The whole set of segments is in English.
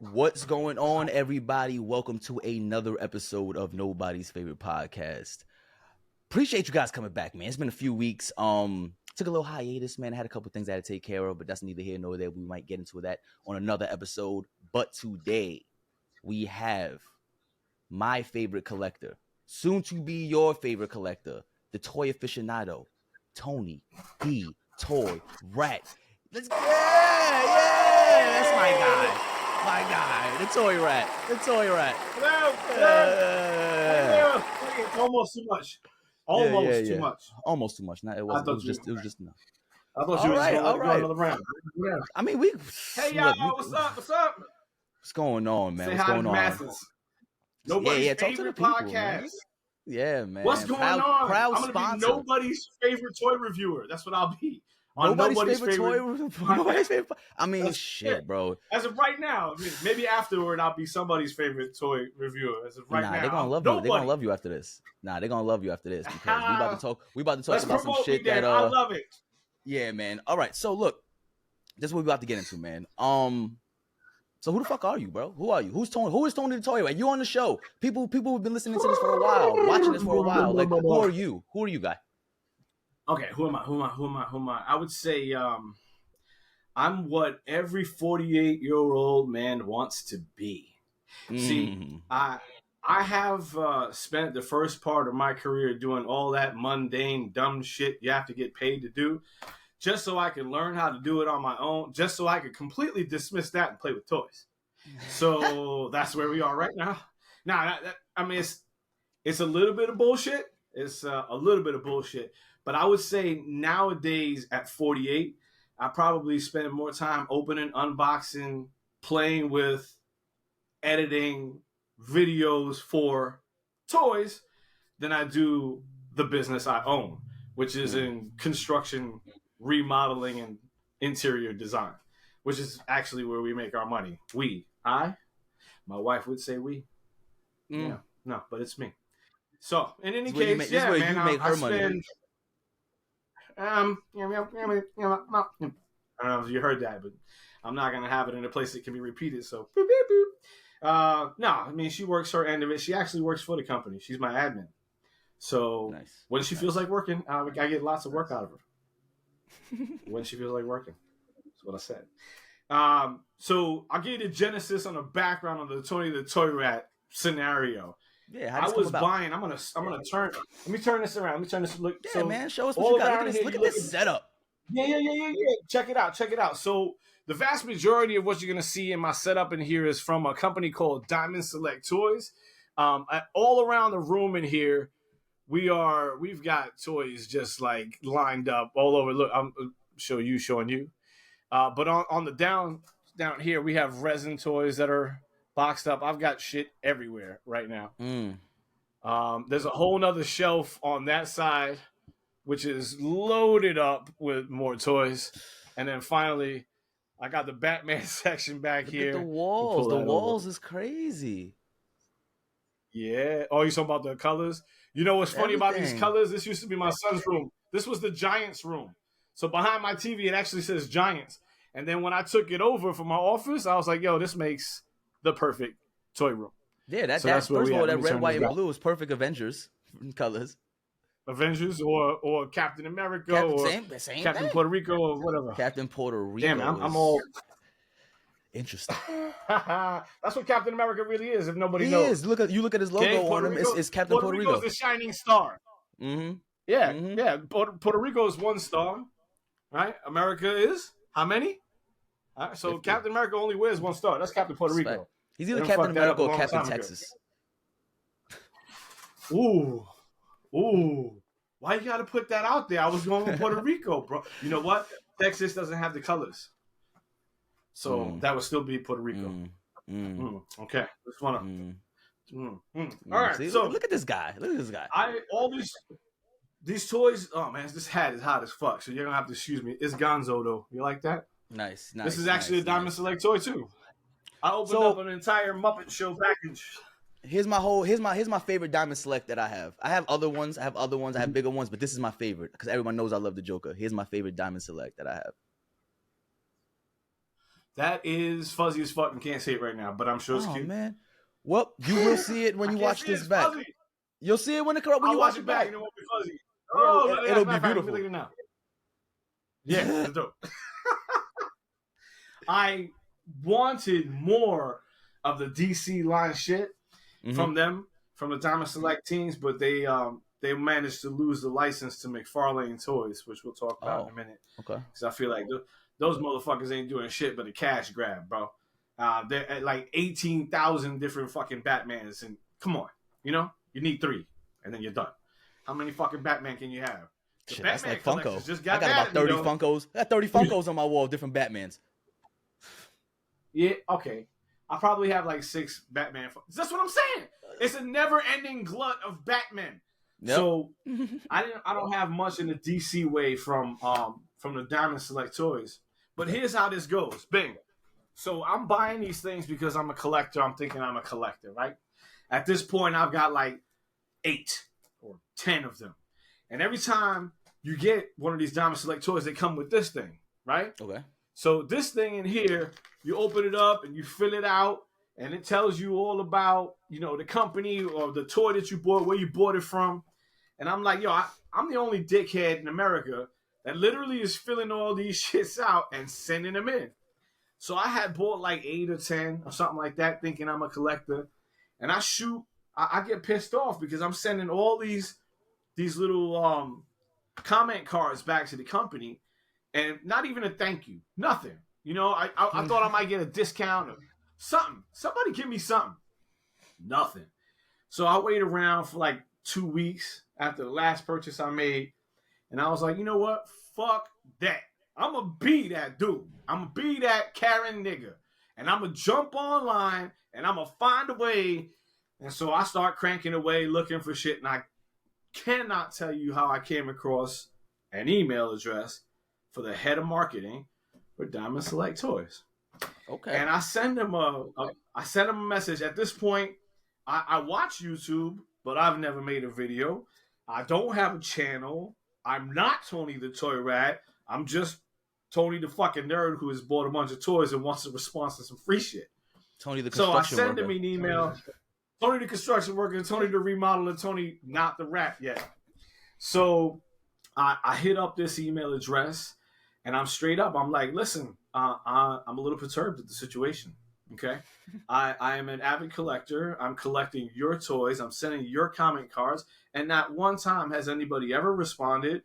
What's going on, everybody? Welcome to another episode of Nobody's Favorite Podcast. Appreciate you guys coming back, man. It's been a few weeks. Took a little hiatus, man. I had a couple things I had to take care of, but that's neither here nor there. We might get into that on another episode. But today, we have my favorite collector, soon to be your favorite collector, the toy aficionado, Tony D. Toy Rat. Let's go! Yeah! That's my guy. My guy, the toy rat. Hello. It's almost too much. Too much. Almost too much. Not it was. It was just enough. I thought you were just going to go another round. Yeah. I mean, we. Hey y'all, what's up? What's going on, man? Say What's hi going to on? Masses. Nobody's talk to the favorite people, podcast. Man. Yeah, man. What's going on? Proud I'm gonna be nobody's favorite toy reviewer. That's what I'll be. Nobody's favorite toy. Nobody's favorite. I mean, shit, bro. As of right now, maybe afterward I'll be somebody's favorite toy reviewer. As of right now, they're gonna love you. They're gonna love you after this. They're gonna love you after this because we about to talk about some shit that. I love it. Yeah, man. All right. So look, this is what we about to get into, man. So who the fuck are you, bro? Who are you? Who's Tony? Who is Tony the Toy Rat? You on the show? People have been listening to this for a while, watching this for a while. Like, who are you? Who are you, guy? Okay, who am I? I would say I'm what every 48-year-old man wants to be. See, I have spent the first part of my career doing all that mundane, dumb shit you have to get paid to do, just so I can learn how to do it on my own, just so I could completely dismiss that and play with toys. So that's where we are right now. Now, I mean, it's a little bit of bullshit. It's a little bit of bullshit. But I would say nowadays at 48, I probably spend more time opening, unboxing, playing with, editing videos for toys than I do the business I own, which is in construction, remodeling, and interior design, which is actually where we make our money. My wife would say we. Yeah, no, but it's me. So in any case, you make her money. I don't know if you heard that, but I'm not gonna have it in a place that can be repeated. So, boop, boop, boop. No, I mean she works her end of it. She actually works for the company. She's my admin. So when she feels like working, I get lots of work out of her. When she feels like working, that's what I said. So I'll give you the genesis on the background of the Tony the Toy Rat scenario. Yeah, I was buying. I'm gonna turn. Let me turn this around. Look. Yeah, so man, show us what you got. Look at this setup. Yeah. Check it out. So the vast majority of what you're gonna see in my setup in here is from a company called Diamond Select Toys. All around the room in here, we've got toys just like lined up all over. Look, I'm showing you. But on the down here, we have resin toys that are boxed up. I've got shit everywhere right now. There's a whole nother shelf on that side, which is loaded up with more toys. And then finally, I got the Batman section back here. Look at the walls. The walls is crazy. Yeah. Oh, you talking about the colors? You know what's funny about these colors? This used to be my son's room. This was the Giants room. So behind my TV, it actually says Giants. And then when I took it over from my office, I was like, yo, this makes the perfect toy room. Yeah, that's first of all, that red, white, and blue is perfect Avengers colors. Avengers or Captain America or same Captain thing. Puerto Rico or whatever. Captain Puerto Rico. Damn, I'm all interesting. That's what Captain America really is. If nobody knows, look at his logo on him. It's Captain Puerto Rico. Puerto Rico's the shining star. Mm-hmm. Yeah, mm-hmm. Yeah. Puerto Rico is one star, right? America is how many? All right, so 50. Captain America only wears one star. That's Captain Puerto Rico. He's either Captain America or Captain Texas. Ooh. Why you got to put that out there? I was going with Puerto Rico, bro. You know what? Texas doesn't have the colors. So that would still be Puerto Rico. Okay. Just want to... All right. See, so look at this guy. All these toys... Oh, man. This hat is hot as fuck. So you're going to have to excuse me. It's Gonzo, though. You like that? Nice. This is actually a Diamond Select toy, too. I opened up an entire Muppet Show package. Here's my favorite Diamond Select that I have. I have other ones. I have bigger ones, but this is my favorite because everyone knows I love the Joker. Here's my favorite Diamond Select that I have. That is fuzzy as fuck and can't say it right now, but I'm sure it's cute. Man. Well, you will see it when you watch this back. Fuzzy. You'll see it when you watch it back. And it won't be fuzzy. Yeah, it'll be beautiful. Look at it now. Yeah, that's dope. I wanted more of the DC line shit from them, from the Diamond Select teams, but they managed to lose the license to McFarlane Toys, which we'll talk about in a minute. Okay. Because I feel like those motherfuckers ain't doing shit but a cash grab, bro. They're at like 18,000 different fucking Batmans, and come on, you need 3, and then you're done. How many fucking Batman can you have? Shit, that's like Funko. I got about 30 Funkos. I got 30 Funkos on my wall of different Batmans. Yeah, okay. I probably have like 6 Batman. That's what I'm saying. It's a never-ending glut of Batman. Yep. So I don't have much in the DC way from the Diamond Select Toys. But here's how this goes. Bing. So I'm buying these things because I'm a collector. I'm thinking I'm a collector, right? At this point, I've got like 8 or 10 of them. And every time you get one of these Diamond Select Toys, they come with this thing, right? Okay. So this thing in here, you open it up and you fill it out, and it tells you all about, the company or the toy that you bought, where you bought it from. And I'm like, I'm the only dickhead in America that literally is filling all these shits out and sending them in. So I had bought like 8 or 10 or something like that, thinking I'm a collector. And I get pissed off because I'm sending all these little comment cards back to the company, and not even a thank you, nothing. I thought I might get a discount or something. Somebody give me something. Nothing. So I waited around for like 2 weeks after the last purchase I made, and I was like, you know what? Fuck that. I'm going to be that dude. I'm going to be that Karen nigga. And I'm going to jump online, and I'm going to find a way. And so I start cranking away, looking for shit, and I cannot tell you how I came across an email address for the head of marketing for Diamond Select Toys. Okay. And I send him a message. At this point, I watch YouTube, but I've never made a video. I don't have a channel. I'm not Tony the Toy Rat. I'm just Tony the fucking nerd who has bought a bunch of toys and wants a response to some free shit. Tony the construction worker. So I send him an email. Tony the construction worker, Tony the remodeler, Tony not the rat yet. So I hit up this email address, and I'm straight up. I'm like, listen, I'm a little perturbed at the situation. Okay, I am an avid collector. I'm collecting your toys. I'm sending your comment cards, and not one time has anybody ever responded,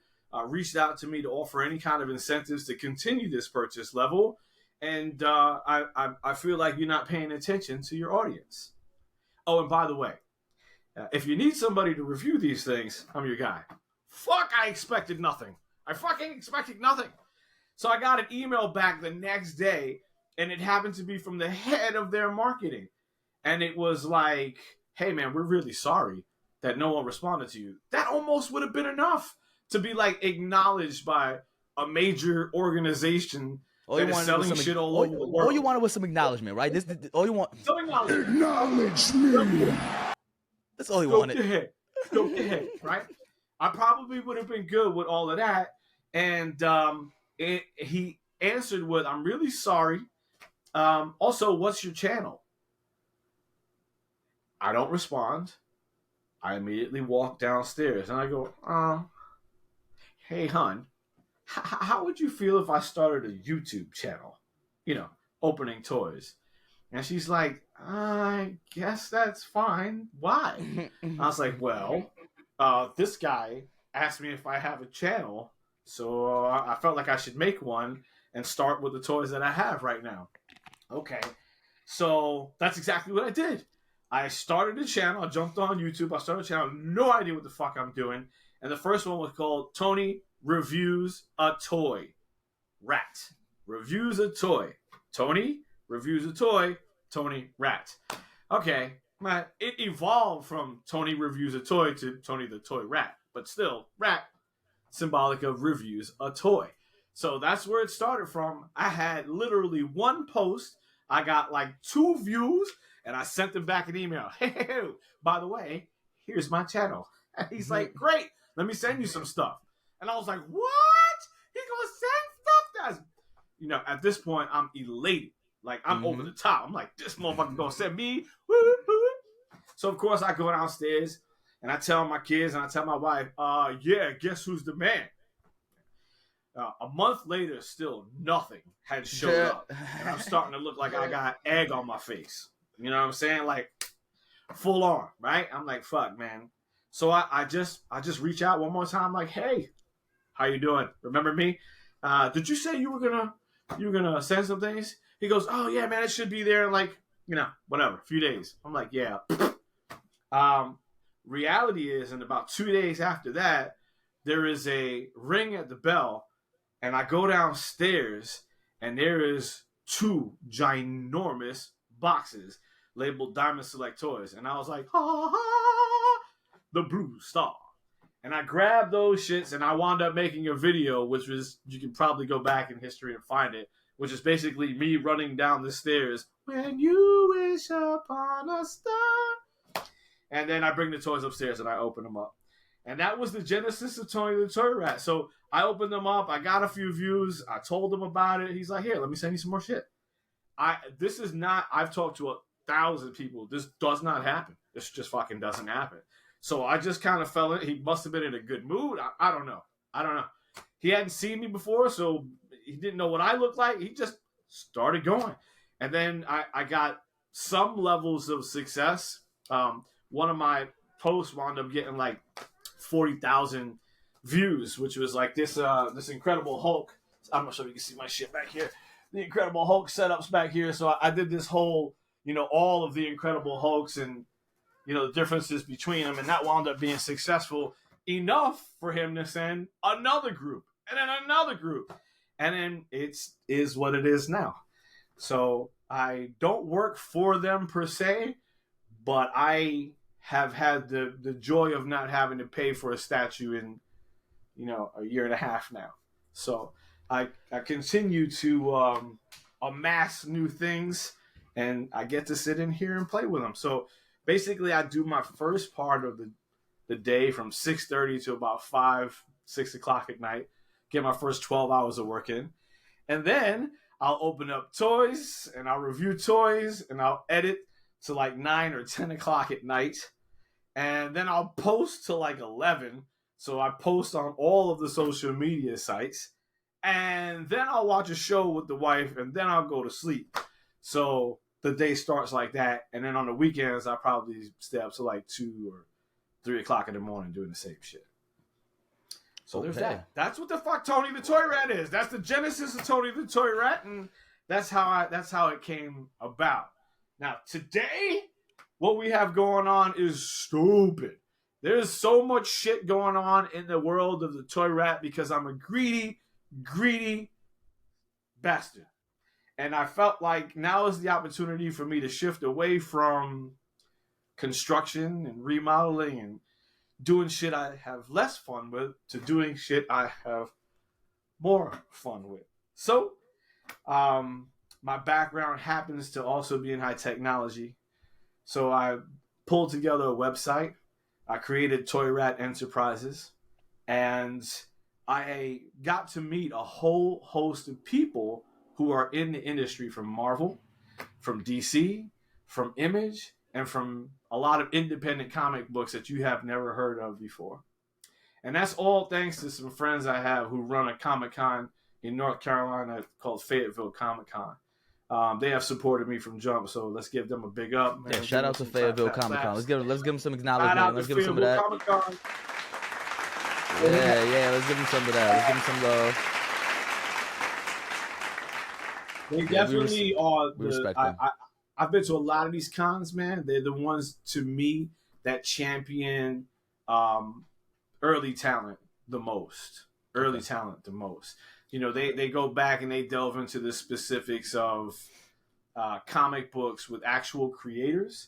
reached out to me to offer any kind of incentives to continue this purchase level. And I feel like you're not paying attention to your audience. Oh, and by the way, if you need somebody to review these things, I'm your guy. Fuck, I expected nothing. I fucking expected nothing. So I got an email back the next day, and it happened to be from the head of their marketing. And it was like, hey, man, we're really sorry that no one responded to you. That almost would have been enough to be, like, acknowledged by a major organization that is selling shit all over the world. All you wanted was some acknowledgement, right? All you want. Some acknowledgement. Acknowledge me. That's all he wanted. Go ahead, right? I probably would have been good with all of that. And he answered with, I'm really sorry. Also, what's your channel? I don't respond. I immediately walk downstairs and I go, hey, hon, how would you feel if I started a YouTube channel? Opening toys. And she's like, I guess that's fine. Why? I was like, well, this guy asked me if I have a channel, so I felt like I should make one and start with the toys that I have right now. Okay. So that's exactly what I did. I started a channel. I jumped on YouTube. I started a channel. No idea what the fuck I'm doing. And the first one was called Tony Reviews a Toy. Rat. Reviews a toy. Tony Reviews a Toy. Tony Rat. Okay. It evolved from Tony Reviews a Toy to Tony the Toy Rat. But still, rat, symbolic of reviews a toy. So that's where it started from. I had literally one post. I got like 2 views, and I sent them back an email. Hey, by the way, here's my channel. And he's like, great, let me send you some stuff. And I was like, what? He gonna send stuff? At this point, I'm elated. Like, I'm over the top. I'm like, this motherfucker gonna send me. Woo, woo. So, of course, I go downstairs and I tell my kids and I tell my wife, yeah, guess who's the man? A month later, still nothing had showed up. And I'm starting to look like I got egg on my face. You know what I'm saying? Like, full on, right? I'm like, fuck, man. So I just reach out one more time, like, hey, how you doing? Remember me? Did you say you were gonna send some things? He goes, oh yeah, man, it should be there in like, whatever, a few days. I'm like, yeah. Reality is, in about 2 days after that, there is a ring at the bell, and I go downstairs, and there is 2 ginormous boxes labeled Diamond Select Toys, and I was like, the Blue Star. And I grabbed those shits, and I wound up making a video, which was, you can probably go back in history and find it, which is basically me running down the stairs, when you wish upon a star. And then I bring the toys upstairs and I open them up. And that was the genesis of Tony the Toy Rat. So I opened them up. I got a few views. I told him about it. He's like, here, let me send you some more shit. This is not, I've talked to 1,000 people. This does not happen. This just fucking doesn't happen. So I just kind of fell in. He must have been in a good mood. I don't know. He hadn't seen me before, so he didn't know what I looked like. He just started going. And then I got some levels of success. One of my posts wound up getting like 40,000 views, which was like this Incredible Hulk. I'm not sure if you can see my shit back here. The Incredible Hulk setups back here. So I did this whole, all of the Incredible Hulks and, the differences between them. And that wound up being successful enough for him to send another group and then another group. And then it is what it is now. So I don't work for them per se, but I have had the joy of not having to pay for a statue in, a year and a half now. So I continue to amass new things, and I get to sit in here and play with them. So basically, I do my first part of the day from 6:30 to about 6 o'clock at night, get my first 12 hours of work in. And then I'll open up toys, and I'll review toys, and I'll edit to like 9 or 10 o'clock at night. And then I'll post to like 11. So I post on all of the social media sites. And then I'll watch a show with the wife, and then I'll go to sleep. So the day starts like that. And then on the weekends, I probably stay up to like 2 or 3 o'clock in the morning doing the same shit. So there's that. That's what the fuck Tony the Toy Rat is. That's the genesis of Tony the Toy Rat, and that's how it came about. Now today, what we have going on is stupid. There's so much shit going on in the world of the Toy Rat because I'm a greedy bastard. And I felt like now is the opportunity for me to shift away from construction and remodeling and doing shit I have less fun with to doing shit I have more fun with. So, my background happens to also be in high technology. So I pulled together a website. I created Toy Rat Enterprises, and I got to meet a whole host of people who are in the industry, from Marvel, from DC, from Image, and from a lot of independent comic books that you have never heard of before. And that's all thanks to some friends I have who run a Comic-Con in North Carolina called Fayetteville Comic-Con. They have supported me from jump, so let's give them a big up. Man. Yeah, shout out to Fayetteville Comic-Con. Let's give them some acknowledgement. Let's give them some of that. Comic-Con. Yeah, let's give them some of that. Let's give them some love. They definitely are. We respect them. I've been to a lot of these cons, man. They're the ones, to me, that champion early talent the most. They go back and they delve into the specifics of comic books with actual creators,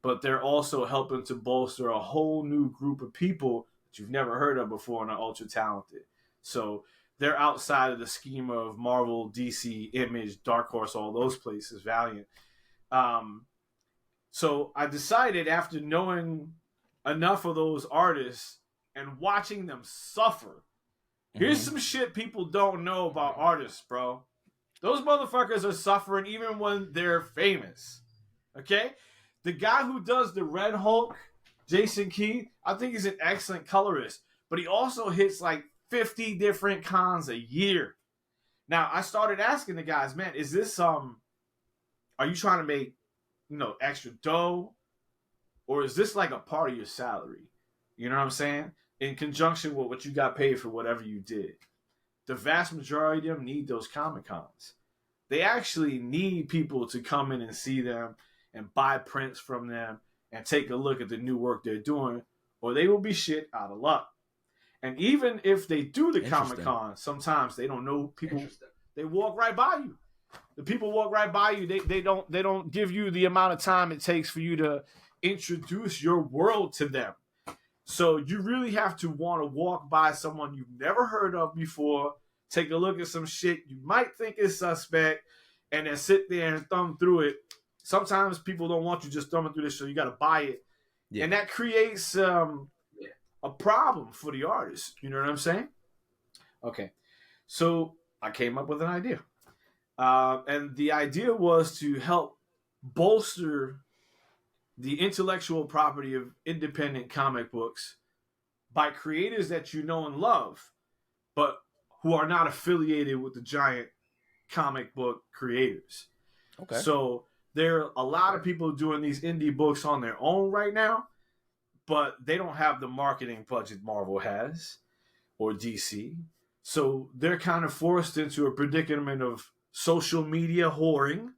but they're also helping to bolster a whole new group of people that you've never heard of before and are ultra talented. So they're outside of the scheme of Marvel, DC, Image, Dark Horse, all those places, Valiant. So I decided, after knowing enough of those artists and watching them suffer, here's some shit people don't know about artists, bro. Those motherfuckers are suffering even when they're famous. Okay? The guy who does the Red Hulk, Jason Keith, I think he's an excellent colorist, but he also hits like 50 different cons a year. Now, I started asking the guys, man, is this are you trying to make, extra dough, or is this like a part of your salary? You know what I'm saying? In conjunction with what you got paid for whatever you did. The vast majority of them need those Comic Cons. They actually need people to come in and see them and buy prints from them and take a look at the new work they're doing, or they will be shit out of luck. And even if they do the Comic Con, sometimes they don't know people. They walk right by you. The people walk right by you. They don't give you the amount of time it takes for you to introduce your world to them. So you really have to want to walk by someone you've never heard of before, take a look at some shit you might think is suspect, and then sit there and thumb through it. Sometimes people don't want you just thumbing through this, so you got to buy it. Yeah. And that creates a problem for the artist. You know what I'm saying? Okay. So I came up with an idea. And the idea was to help bolster the intellectual property of independent comic books by creators that you know and love, but who are not affiliated with the giant comic book creators. Okay. So there are a lot of people doing these indie books on their own right now, but they don't have the marketing budget Marvel has or DC. So they're kind of forced into a predicament of social media whoring,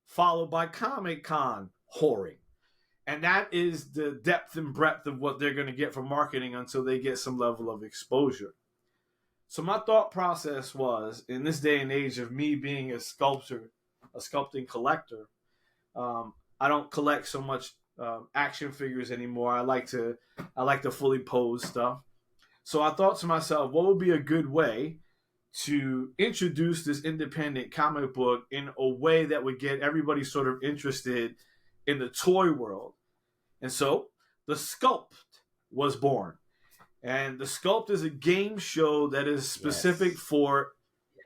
followed by Comic Con whoring. And that is the depth and breadth of what they're going to get from marketing until they get some level of exposure. So my thought process was, in this day and age of me being a sculptor, a sculpting collector, I don't collect so much action figures anymore. I like to fully pose stuff. So I thought to myself, what would be a good way to introduce this independent comic book in a way that would get everybody sort of interested in the toy world? And so the Sculpt was born. And the Sculpt is a game show that is specific for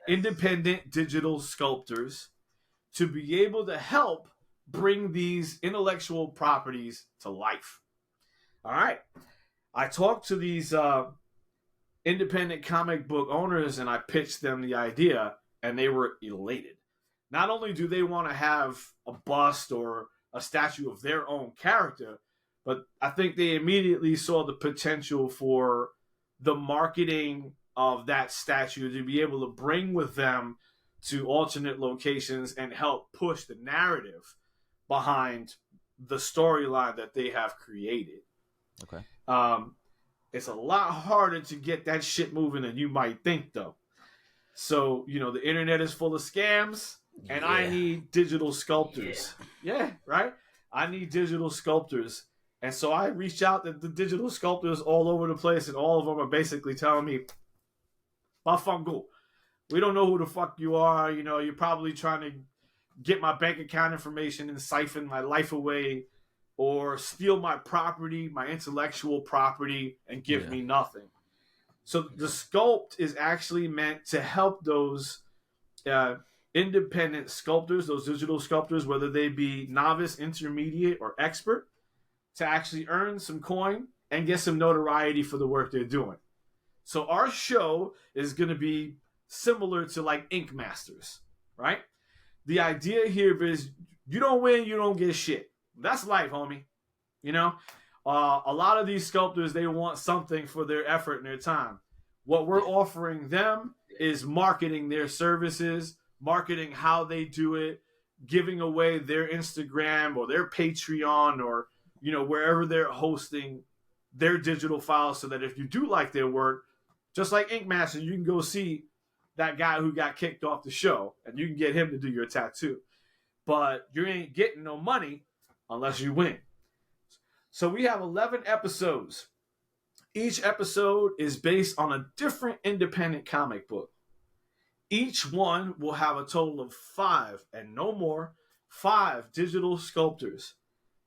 independent digital sculptors to be able to help bring these intellectual properties to life. All right. I talked to these independent comic book owners and I pitched them the idea, and they were elated. Not only do they want to have a bust or a statue of their own character, but I think they immediately saw the potential for the marketing of that statue to be able to bring with them to alternate locations and help push the narrative behind the storyline that they have created. Okay. It's a lot harder to get that shit moving than you might think, though. So, the internet is full of scams, and I need digital sculptors. Yeah, right? I need digital sculptors. And so I reached out to the digital sculptors all over the place, and all of them are basically telling me, Bafango, we don't know who the fuck you are. You're probably trying to get my bank account information and siphon my life away, or steal my property, my intellectual property, and give me nothing. So the Sculpt is actually meant to help those independent sculptors, those digital sculptors, whether they be novice, intermediate, or expert, to actually earn some coin and get some notoriety for the work they're doing. So our show is going to be similar to like Ink Masters, right? The idea here is you don't win, you don't get shit. That's life, homie. A lot of these sculptors, they want something for their effort and their time. What we're offering them is marketing their services, marketing how they do it, giving away their Instagram or their Patreon or, wherever they're hosting their digital files, so that if you do like their work, just like Ink Master, you can go see that guy who got kicked off the show and you can get him to do your tattoo. But you ain't getting no money unless you win. So we have 11 episodes. Each episode is based on a different independent comic book. Each one will have a total of 5 and no more, 5 digital sculptors.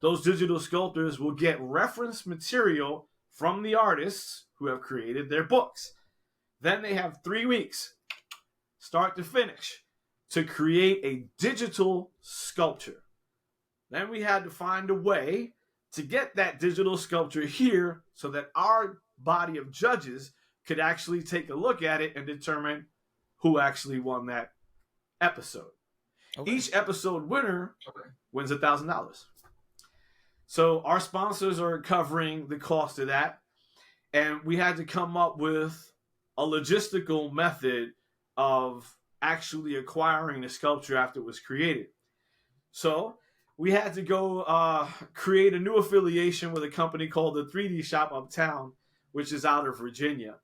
Those digital sculptors will get reference material from the artists who have created their books. Then they have 3 weeks, start to finish, to create a digital sculpture. Then we had to find a way to get that digital sculpture here so that our body of judges could actually take a look at it and determine who actually won that episode. Okay. Each episode winner wins $1,000. So our sponsors are covering the cost of that. And we had to come up with a logistical method of actually acquiring the sculpture after it was created. So we had to go create a new affiliation with a company called the 3D Shop Uptown, which is out of Virginia.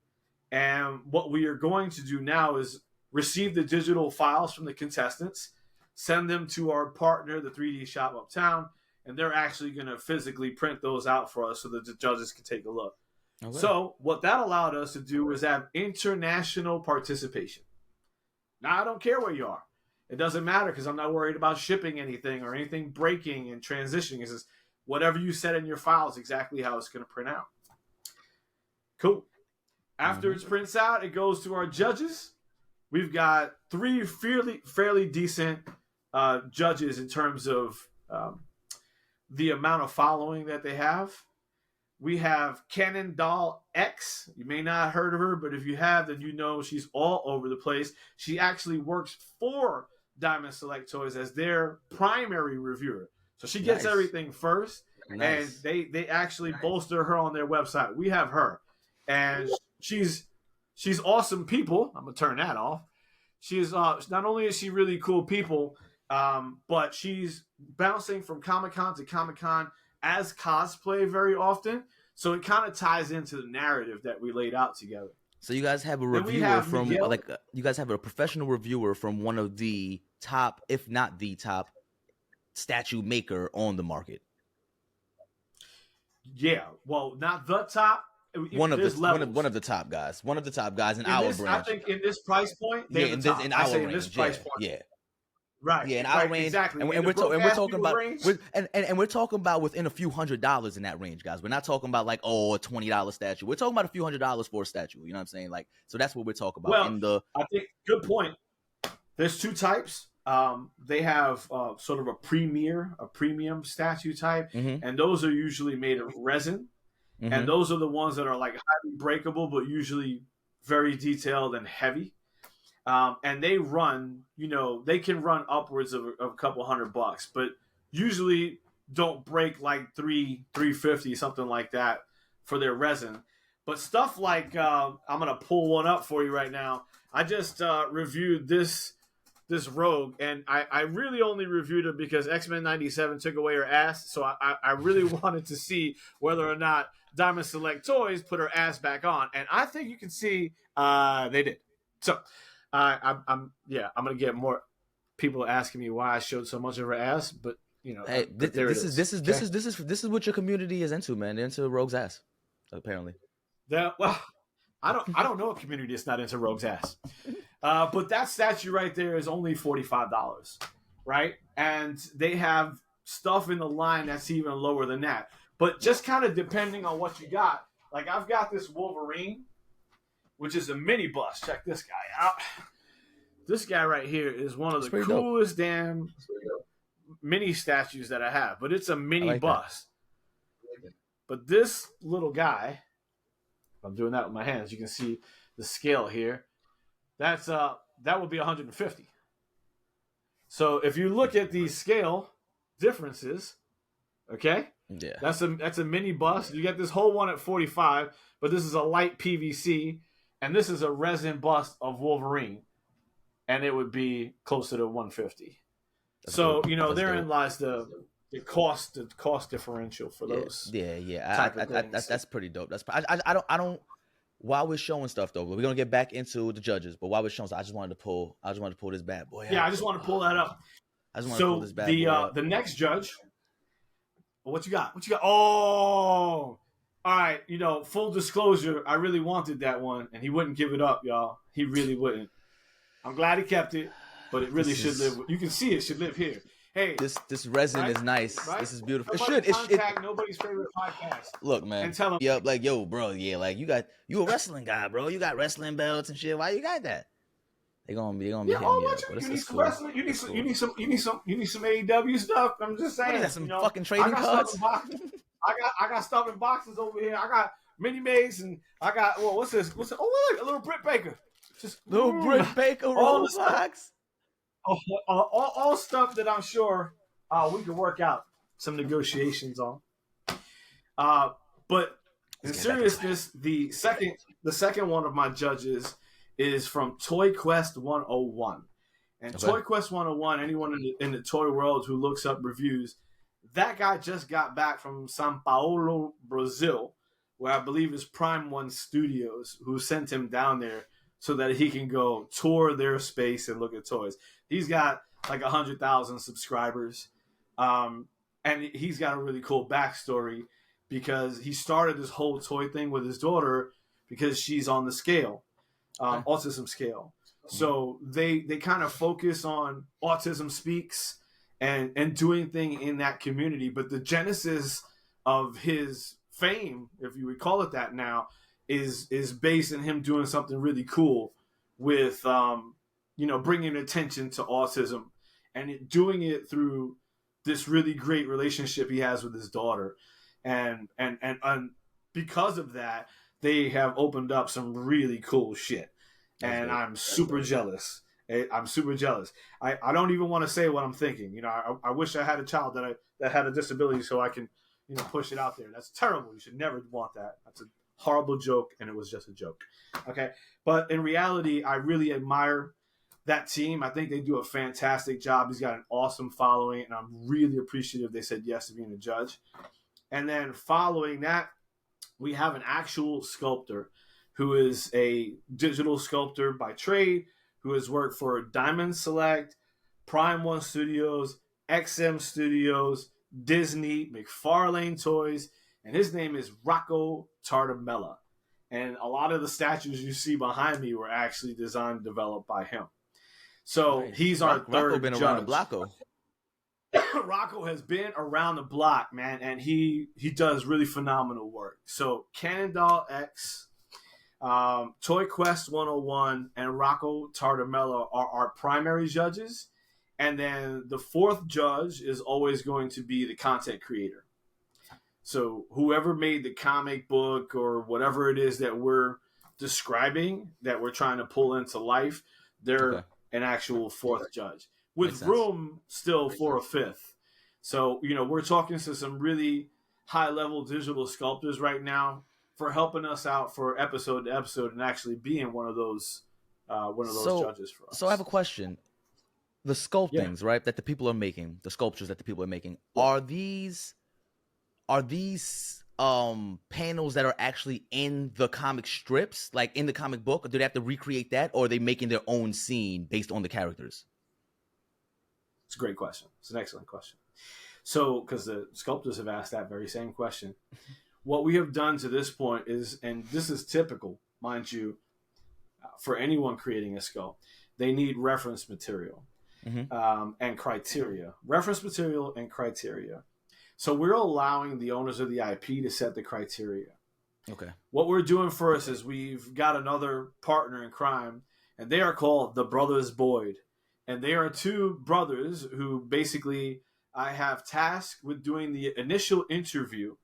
And what we are going to do now is receive the digital files from the contestants, send them to our partner, the 3D Shop Uptown, and they're actually going to physically print those out for us so that the judges can take a look. Okay. So what that allowed us to do was have international participation. Now, I don't care where you are. It doesn't matter because I'm not worried about shipping anything or anything breaking and transitioning. It's just whatever you set in your file is exactly how it's going to print out. Cool. After it prints out, it goes to our judges. We've got 3 fairly decent judges in terms of the amount of following that they have. We have Cannon Doll X. You may not have heard of her, but if you have, then you know she's all over the place. She actually works for Diamond Select Toys as their primary reviewer. So she gets everything first, and they actually bolster her on their website. We have her, and she's awesome people. I'm going to turn that off. She's not only is she really cool people, but she's bouncing from Comic-Con to Comic-Con as cosplay very often, so it kind of ties into the narrative that we laid out together. So you guys have a reviewer from you guys have a professional reviewer from one of the top, if not the top, statue maker on the market. Yeah, well, not the top. One of the top guys in our branch. I think in this price point, in our range, price point. Yeah. Right. Yeah, in our range, exactly. And we're talking about we're talking about within a few $100s in that range, guys. We're not talking about like a $20 statue. We're talking about a few $100s for a statue. You know what I'm saying? Like, so that's what we're talking about. Well, I think good point. There's 2 types. They have sort of a premium statue type, and those are usually made of resin, and those are the ones that are like highly breakable, but usually very detailed and heavy. And they run, they can run upwards of a couple $100, but usually don't break like $350, something like that for their resin. But stuff like, I'm going to pull one up for you right now. I just reviewed this Rogue, and I really only reviewed it because X-Men 97 took away her ass. So I really wanted to see whether or not Diamond Select Toys put her ass back on. And I think you can see they did. So I'm gonna get more people asking me why I showed so much of her ass, but hey, this is what your community is into, man. They're into Rogue's ass, apparently. I don't know a community that's not into Rogue's ass, but that statue right there is only $45, right? And they have stuff in the line that's even lower than that. But just kind of depending on what you got, like I've got this Wolverine, which is a mini bust. Check this guy out. This guy right here is one of the coolest damn mini statues that I have, but it's a mini bust. But this little guy, I'm doing that with my hands. You can see the scale here. That would be 150. So if you look at the scale differences, okay? Yeah. That's a mini bust. You get this whole one at 45, but this is a light PVC. And this is a resin bust of Wolverine, and it would be closer to 150. So therein lies the cost differential for those. Yeah. That's pretty dope. I don't. While we're showing stuff though, we're gonna get back into the judges. But while we're showing, I just wanted to pull this bad boy out. Yeah, I just want to pull that up. I just want to pull this bad boy out. The next judge. What you got? Oh. All right, full disclosure, I really wanted that one, and he wouldn't give it up, y'all. He really wouldn't. I'm glad he kept it, but it really should live. You can see it should live here. Hey, this resin is nice. Right? This is beautiful. It should. Nobody's favorite podcast. Look, man. And tell him. Yep, like yo, bro. Yeah, like you a wrestling guy, bro. You got wrestling belts and shit. Why you got that? They gonna be Yeah, hitting me up, what but you need it's some cool. wrestling. It's cool. You need some AEW stuff. I'm just saying. What is that? Some You know, fucking I trading got stuff cards? in boxes. I got stuff in boxes over here. I got mini maze and I got what's this? Oh look, a little Britt Baker. Just Little Britt Baker all the stuff, Roblox. all stuff that I'm sure we can work out some negotiations on. But in seriousness, the second one of my judges is from Toy Quest 101. And okay. Toy Quest 101, anyone in the toy world who looks up reviews, that guy just got back from Sao Paulo, Brazil, where I believe is Prime One Studios, who sent him down there so that he can go tour their space and look at toys. He's got like 100,000 subscribers, and he's got a really cool backstory because he started this whole toy thing with his daughter because she's on the scale, autism scale. So they kind of focus on Autism Speaks and doing things in that community. But the genesis of his fame, if you would call it that now, is based in him doing something really cool with, bringing attention to autism and doing it through this really great relationship he has with his daughter. And because of that, they have opened up some really cool shit. And I'm super jealous. I'm super jealous. I don't even want to say what I'm thinking. You know, I wish I had a child that had a disability so I can, push it out there. That's terrible. You should never want that. That's a horrible joke, and it was just a joke. Okay? But in reality, I really admire that team. I think they do a fantastic job. He's got an awesome following, and I'm really appreciative they said yes to being a judge. And then following that, we have an actual sculptor who is a digital sculptor by trade, who has worked for Diamond Select, Prime One Studios, XM Studios, Disney, McFarlane Toys, and his name is Rocco Tartamella. And a lot of the statues you see behind me were actually designed and developed by him. So nice. He's our third Rocco been judge. Around the block. Rocco has been around the block, man, and he does really phenomenal work. So Cannondale X, Toy Quest 101 and Rocco Tartamella are our primary judges. And then the fourth judge is always going to be the content creator. So whoever made the comic book or whatever it is that we're describing, that we're trying to pull into life, they're an actual fourth judge. With room still for a fifth. So, we're talking to some really high-level digital sculptors right now for helping us out for episode to episode and actually being one of those judges for us. So I have a question. The sculptings, right, that the people are making, the sculptures that the people are making, are these panels that are actually in the comic strips, like in the comic book, or do they have to recreate that, or are they making their own scene based on the characters? It's a great question. It's an excellent question. So, because the sculptors have asked that very same question. What we have done to this point is, and this is typical, mind you, for anyone creating a sculpt, they need reference material and criteria. Reference material and criteria. So we're allowing the owners of the IP to set the criteria. Okay. What we're doing first is we've got another partner in crime, and they are called the Brothers Boyd. And they are two brothers who basically I have tasked with doing the initial interview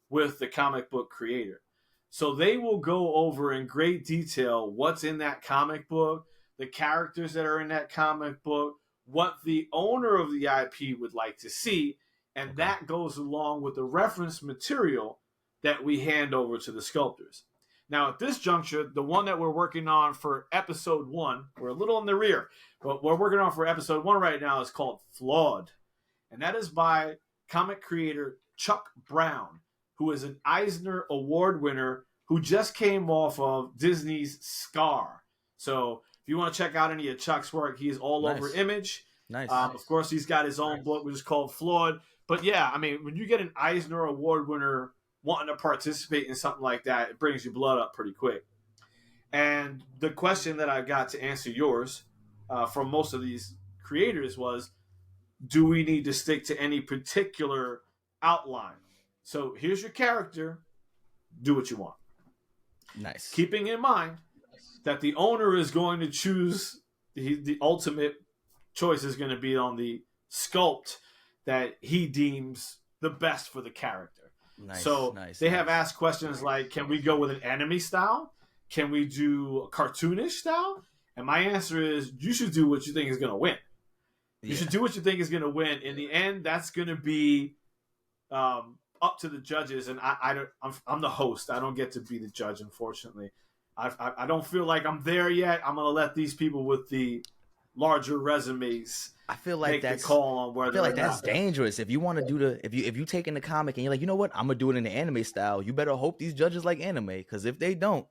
with the comic book creator. So they will go over in great detail what's in that comic book, the characters that are in that comic book, what the owner of the IP would like to see, and that goes along with the reference material that we hand over to the sculptors. Now, at this juncture, the one that we're working on for episode 1, we're a little in the rear, but we're working on for episode 1 right now is called Flawed. And that is by comic creator Chuck Brown, who is an Eisner Award winner who just came off of Disney's Scar. So if you want to check out any of Chuck's work, he's all over Image. Nice. Of course, he's got his own book, which is called Flawed. But yeah, I mean, when you get an Eisner Award winner wanting to participate in something like that, it brings your blood up pretty quick. And the question that I got to answer yours from most of these creators was, do we need to stick to any particular outline? So here's your character. Do what you want. Nice. Keeping in mind that the owner is going to choose the ultimate choice is going to be on the sculpt that he deems the best for the character. Nice, so nice, they nice. have asked questions like, can we go with an anime style? Can we do a cartoonish style? And my answer is, you should do what you think is going to win. You should do what you think is going to win. In the end, that's going to be up to the judges. And I'm the host. I don't get to be the judge, unfortunately. I don't feel like I'm there yet. I'm going to let these people with the larger resumes I feel like make that's the call on whether I feel like or that's not. dangerous. If you want to do the if you take in the comic and you're like, you know what, I'm gonna do it in the anime style, you better hope these judges like anime, because if they don't,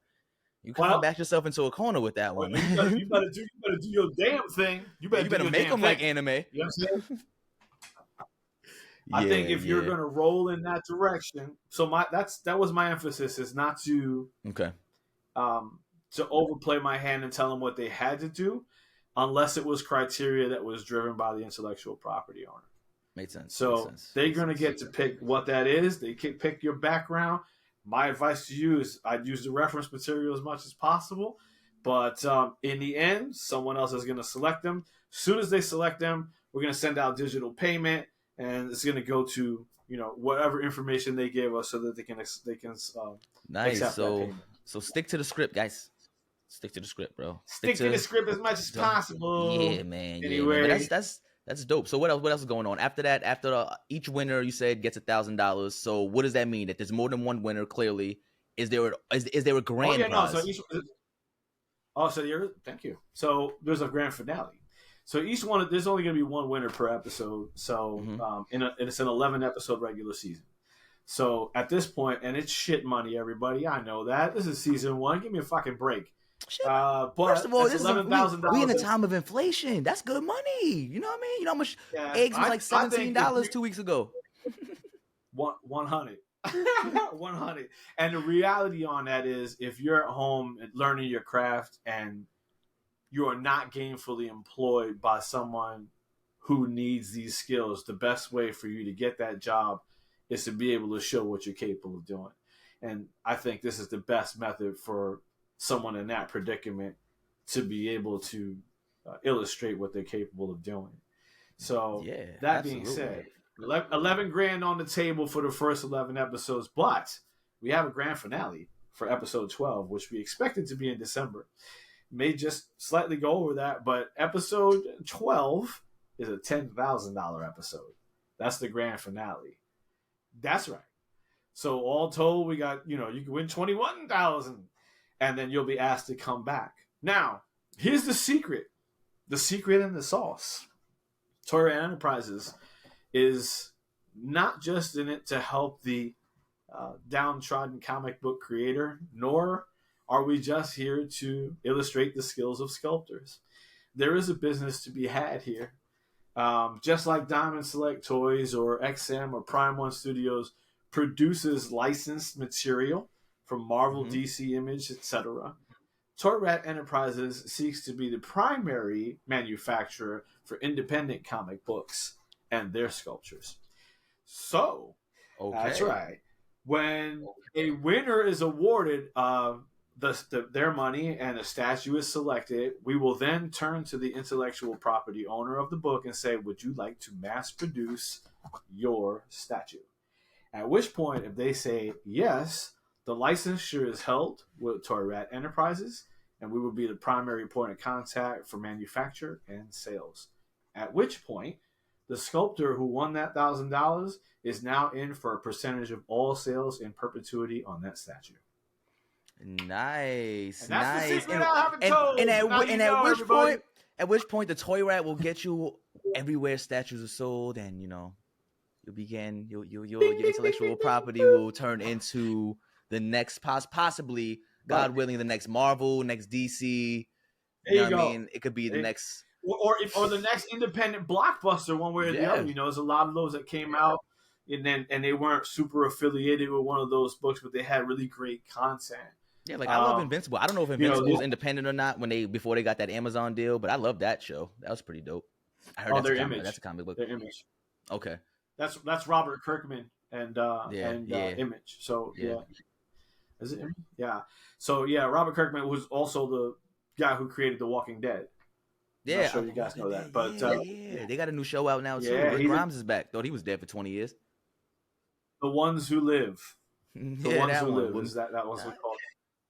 you kind of back yourself into a corner with that one. You better do your damn thing. You better make them like anime. You know what I'm saying? I think if you're gonna roll in that direction, so that was my emphasis, is not to to overplay my hand and tell them what they had to do, unless it was criteria that was driven by the intellectual property owner. Makes sense. So they're going to get to pick what that is. They can pick your background. My advice to you is I'd use the reference material as much as possible. But in the end, someone else is going to select them. As soon as they select them, we're going to send out digital payment, and it's going to go to whatever information they gave us, so that they can nice. Accept that payment. So stick to the script, guys. Stick to the script, bro. Stick to the script as much as possible. Yeah, man. Anyway, yeah, man. That's dope. So what else? What else is going on after that? After each winner, you said gets $1,000. So what does that mean? That there's more than one winner? Clearly, is there a grand prize? Thank you. So there's a grand finale. So each one, there's only going to be one winner per episode. So it's an 11 episode regular season. So at this point, and it's shit money, everybody. I know that. This is season 1. Give me a fucking break. But first of all, this $11,000. We in a time of inflation. That's good money. You know what I mean? You know how much eggs was like $17 2 weeks ago. 100. 100. And the reality on that is, if you're at home learning your craft and you are not gainfully employed by someone who needs these skills, the best way for you to get that job is to be able to show what you're capable of doing. And I think this is the best method for someone in that predicament to be able to illustrate what they're capable of doing. So that being said, 11 grand on the table for the first 11 episodes, but we have a grand finale for episode 12, which we expected to be in December. May just slightly go over that, but episode 12 is a $10,000 episode. That's the grand finale. That's right. So all told, we got, you can win 21,000, and then you'll be asked to come back. Now, here's the secret. The secret in the sauce. Toy Enterprises is not just in it to help the downtrodden comic book creator, nor are we just here to illustrate the skills of sculptors. There is a business to be had here. Just like Diamond Select Toys or XM or Prime One Studios produces licensed material from Marvel, DC, Image, etc., Toy Rat Enterprises seeks to be the primary manufacturer for independent comic books and their sculptures. So, that's right. When a winner is awarded their money and a statue is selected, we will then turn to the intellectual property owner of the book and say, would you like to mass produce your statue? At which point, if they say yes, the licensure is held with Toy Rat Enterprises, and we will be the primary point of contact for manufacture and sales. At which point, the sculptor who won that $1,000 is now in for a percentage of all sales in perpetuity on that statue. Nice, and that's nice. The secret I haven't told. At which point the Toy Rat will get you everywhere statues are sold, and you'll begin your intellectual property will turn into the next possibly, God willing, the next Marvel, next DC. You know what I mean? It could be the next, or the next independent blockbuster, one way or the other. There's a lot of those that came out, and they weren't super affiliated with one of those books, but they had really great content. Yeah, like I love Invincible. I don't know if Invincible was independent or not before they got that Amazon deal, but I love that show. That was pretty dope. I heard that's a comic book. Their Image. Okay. That's Robert Kirkman and Image. So yeah. Is it Image? Yeah. So yeah, Robert Kirkman was also the guy who created The Walking Dead. I'm not Yeah, sure you guys know that, but yeah. They got a new show out now too. yeah, Rick Grimes is back. Thought he was dead for 20 years. The Ones Who Live. The Yeah, Ones that Who one. Live is that was called.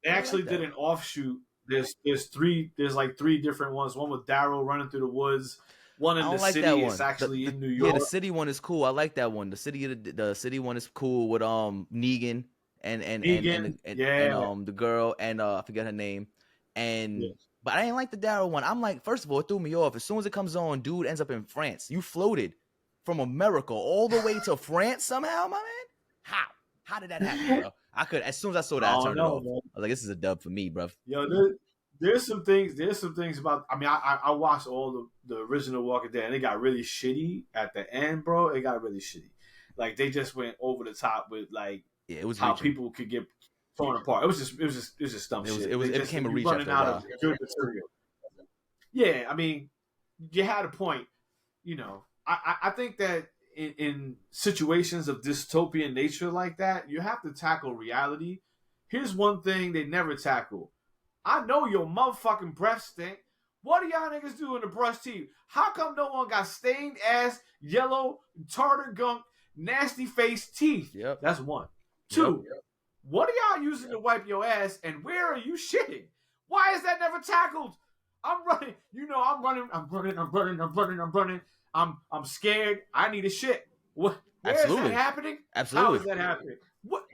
They I actually like did that. an offshoot. There's like three different ones. One with Daryl running through the woods. One I in the don't like that city. It's one. actually in New Yeah, York. the city one is cool. I like that one. The city one is cool with Negan and the girl and I forget her name. And but I didn't like the Daryl one. I'm like, first of all, it threw me off. As soon as it comes on, dude ends up in France. You floated from America all the way to France somehow, my man. How? How did that happen, bro? I could as soon as I saw that, I turned it off. Man. I was like, this is a dub for me, bro. Yo, there's some things about. I mean, I watched all the original Walking Dead, and it got really shitty at the end, bro. It got really shitty. Like they just went over the top with like Yeah, it was how reaching. people could get torn apart. It was just dumb shit. It became a reach after a while. Good material. Yeah, I mean, you had a point. You know, I think that in situations of dystopian nature like that, you have to tackle reality. Here's one thing they never tackle. I know your motherfucking breath stink. What do y'all niggas do in the brush teeth? How come no one got stained ass, yellow, tartar gunk, nasty face teeth? Yep. That's one. Two, what are y'all using to wipe your ass, and where are you shitting? Why is that never tackled? I'm running. You know, I'm running. I'm scared. I need a shit. What? Where is that happening? Absolutely. How is that happening? What?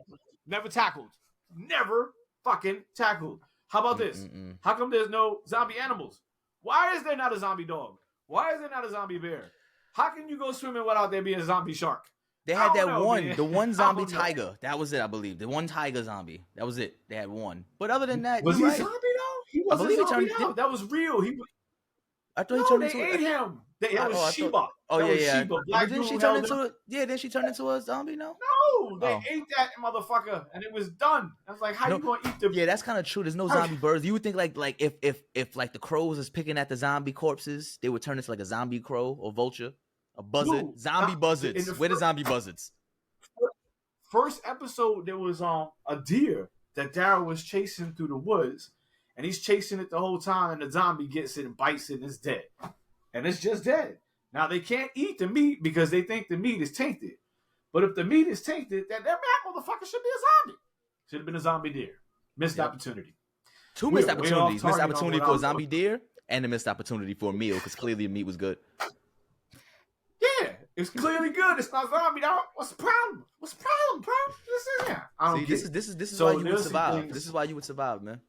Never tackled. Never fucking tackled. How about this? How come there's no zombie animals? Why is there not a zombie dog? Why is there not a zombie bear? How can you go swimming without there being a zombie shark? They had the one zombie tiger. That was it, I believe. The one tiger zombie. That was it. They had one. But other than that, was he right. zombie though? He wasn't zombie though. That was real. I thought he turned into ate him. That was Sheba. Sheba. Black didn't she turn into then she turned into a zombie, no? No, they ate that motherfucker and it was done. I was like, how you gonna eat the Yeah, that's kind of true. There's no zombie birds. You would think like if like the crows is picking at the zombie corpses, they would turn into like a zombie crow or vulture. A buzzard. Zombie buzzards. Where the zombie buzzards? First episode, there was a deer that Daryl was chasing through the woods, and he's chasing it the whole time, and the zombie gets it and bites it and it's dead. And it's just dead. Now, they can't eat the meat because they think the meat is tainted. But if the meat is tainted, then that motherfucker should be a zombie. Should have been a zombie deer. Missed opportunity. Two missed opportunities. Missed opportunity for a zombie deer and a missed opportunity for a meal because clearly the meat was good. Yeah, it's clearly good. It's not zombie, dog. What's the problem? What's the problem, bro? This is why you would survive. This is why you would survive, man.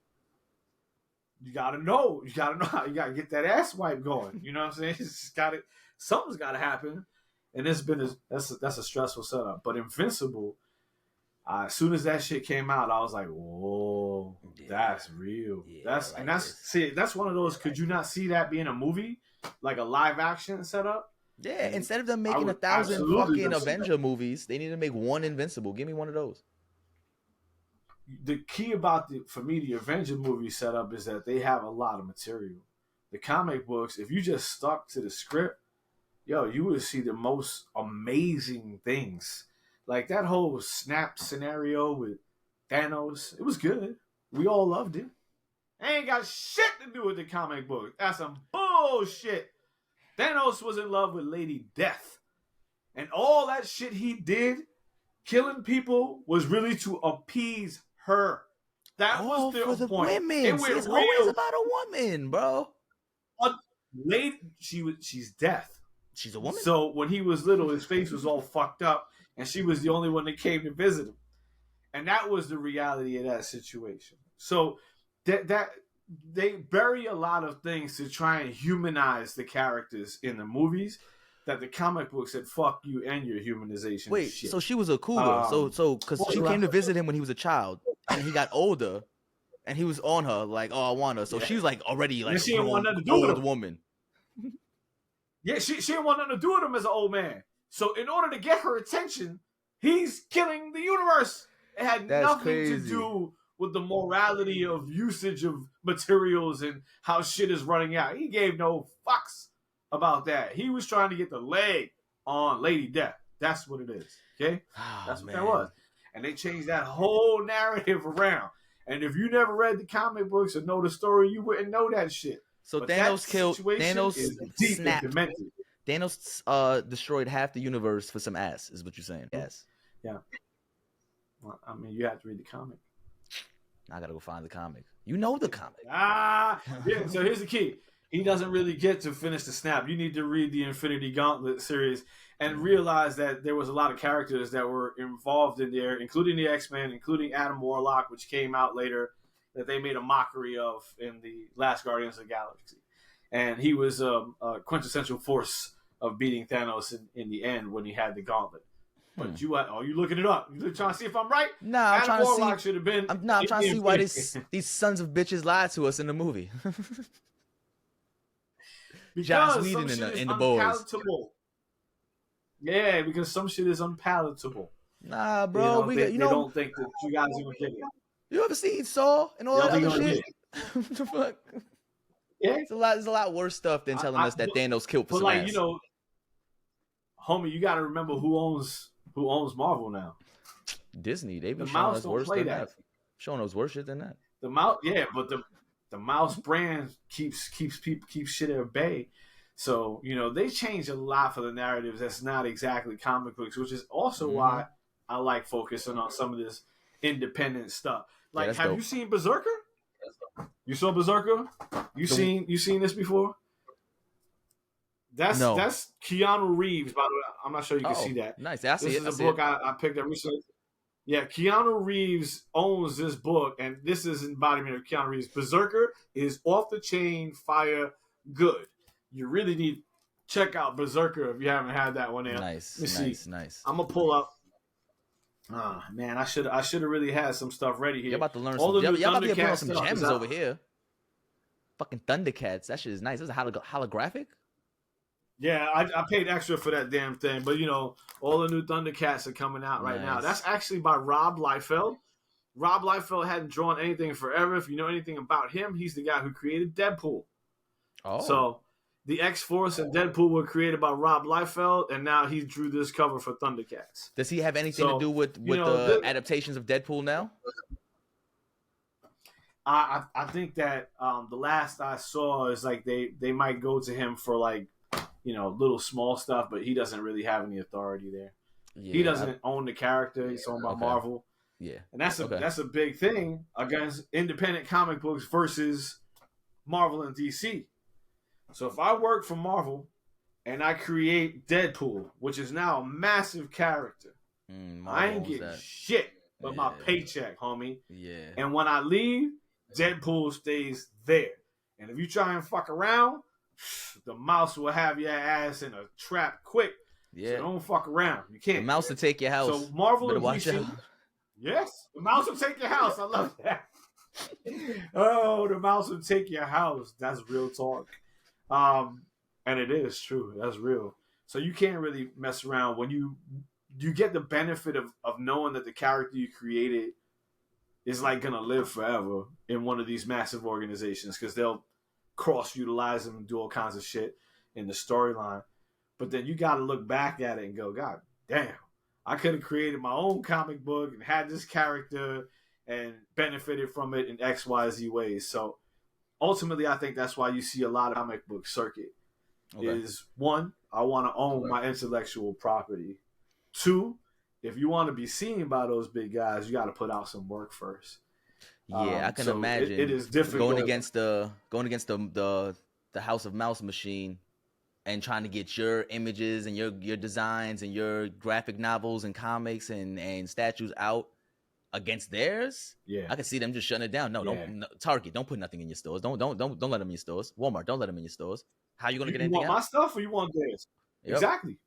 You gotta know. You gotta know how you gotta get that ass wipe going. You know what I'm saying? It's gotta, something's gotta happen. And that's a stressful setup. But Invincible, as soon as that shit came out, I was like, whoa, that's real. Yeah, That's one of those. Could you not see that being a movie, like a live action setup? Yeah, instead of them making 1,000 fucking Avenger movies, they need to make one Invincible. Give me one of those. The key about for me, the Avenger movie setup is that they have a lot of material. The comic books, if you just stuck to the script, you would see the most amazing things. Like that whole snap scenario with Thanos, it was good. We all loved it. Ain't got shit to do with the comic book. That's some bullshit. Thanos was in love with Lady Death. And all that shit he did, killing people, was really to appease her. That was the point. Women. It's always about a woman, bro. She's Death. She's a woman. So when he was little, his face was all fucked up, and she was the only one that came to visit him. And that was the reality of that situation. So that they bury a lot of things to try and humanize the characters in the movies that the comic book said, fuck you and your humanization. Wait, shit. so she was a cougar. So because she came to visit him when he was a child, and he got older, and he was on her, like, oh, I want her. So she was like already like she didn't want nothing to do old with him. woman. Yeah, she didn't want nothing to do with him as an old man. So in order to get her attention, he's killing the universe. It had nothing to do with the morality of usage of materials and how shit is running out. He gave no fucks about that. He was trying to get the leg on Lady Death. That's what it is. Okay? That's what that was. And they changed that whole narrative around. And if you never read the comic books or know the story, you wouldn't know that shit. So But that Thanos killed. situation Thanos is deep and snapped. demented. Thanos destroyed half the universe for some ass. Is what you're saying? Yes. Yeah. Well, I mean, you have to read the comic. I gotta go find the comic. You know the comic. Yeah. So here's the key. He doesn't really get to finish the snap. You need to read the Infinity Gauntlet series and realize that there was a lot of characters that were involved in there, including the X-Men, including Adam Warlock, which came out later, that they made a mockery of in the last Guardians of the Galaxy. And he was a quintessential force of beating Thanos in the end when he had the gauntlet. But you looking it up? You trying to see if I'm right? Nah, I'm trying Warlock to see. Should have been. I'm trying to see why these sons of bitches lied to us in the movie. Joss Whedon in the boys. Yeah, because some shit is unpalatable. Nah, bro, they don't think that you guys even get it. You ever seen Saw and all that other shit? What the fuck? Yeah, there's a lot worse stuff than telling us that Thanos killed for some ass. Homie, you got to remember who owns Marvel now. Disney. They be showing us worse than that. Showing us worse shit than that. The mouse, yeah, but the mouse brand keeps shit at bay. So they change a lot for the narratives. That's not exactly comic books, which is also why I like focusing on some of this independent stuff. Like, have you seen Berserker? You saw Berserker? You seen this before? That's Keanu Reeves, by the way. I'm not sure you can see that. Nice. This is a book I picked up recently. Yeah, Keanu Reeves owns this book, and this is an embodiment of Keanu Reeves. Berserker is off the chain, fire, good. You really need to check out Berserker if you haven't had that one yet. Nice. I'm gonna pull up. Man, I should have really had some stuff ready here. You're about to learn some. Y'all about to put on some gems over here. Fucking Thundercats. That shit is nice. This is holographic. Yeah, I paid extra for that damn thing, but all the new Thundercats are coming out right now. That's actually by Rob Liefeld. Rob Liefeld hadn't drawn anything forever. If you know anything about him, he's the guy who created Deadpool. Oh. So the X-Force and Deadpool were created by Rob Liefeld, and now he drew this cover for Thundercats. Does he have anything to do with the adaptations of Deadpool now? I think that the last I saw is like they might go to him for like little small stuff, but he doesn't really have any authority there. Yeah, he doesn't own the character. He's owned by Marvel. Yeah, and that's a big thing against independent comic books versus Marvel and DC. So if I work for Marvel and I create Deadpool, which is now a massive character, I ain't getting shit but my paycheck, homie. Yeah. And when I leave, Deadpool stays there. And if you try and fuck around, the mouse will have your ass in a trap quick. Yeah. So don't fuck around. You can't. The mouse will take your house. So Marvel and DC. Yes. The mouse will take your house. I love that. Oh, the mouse will take your house. That's real talk. And it is true. That's real. So you can't really mess around when you get the benefit of knowing that the character you created is like gonna live forever in one of these massive organizations, because they'll cross-utilize them and do all kinds of shit in the storyline. But then you got to look back at it and go, God damn, I could have created my own comic book and had this character and benefited from it in X, Y, Z ways. So ultimately, I think that's why you see a lot of comic book circuit. Is one, I want to own my intellectual property. Two, if you want to be seen by those big guys, you got to put out some work first. Yeah, I can imagine it is difficult going against the House of Mouse machine and trying to get your images and your designs and your graphic novels and comics and statues out against theirs. Yeah, I can see them just shutting it down. No, Target, don't put nothing in your stores. Don't let them in your stores. Walmart, don't let them in your stores. How you gonna get anything out? You want my stuff or you want theirs? Yep. Exactly.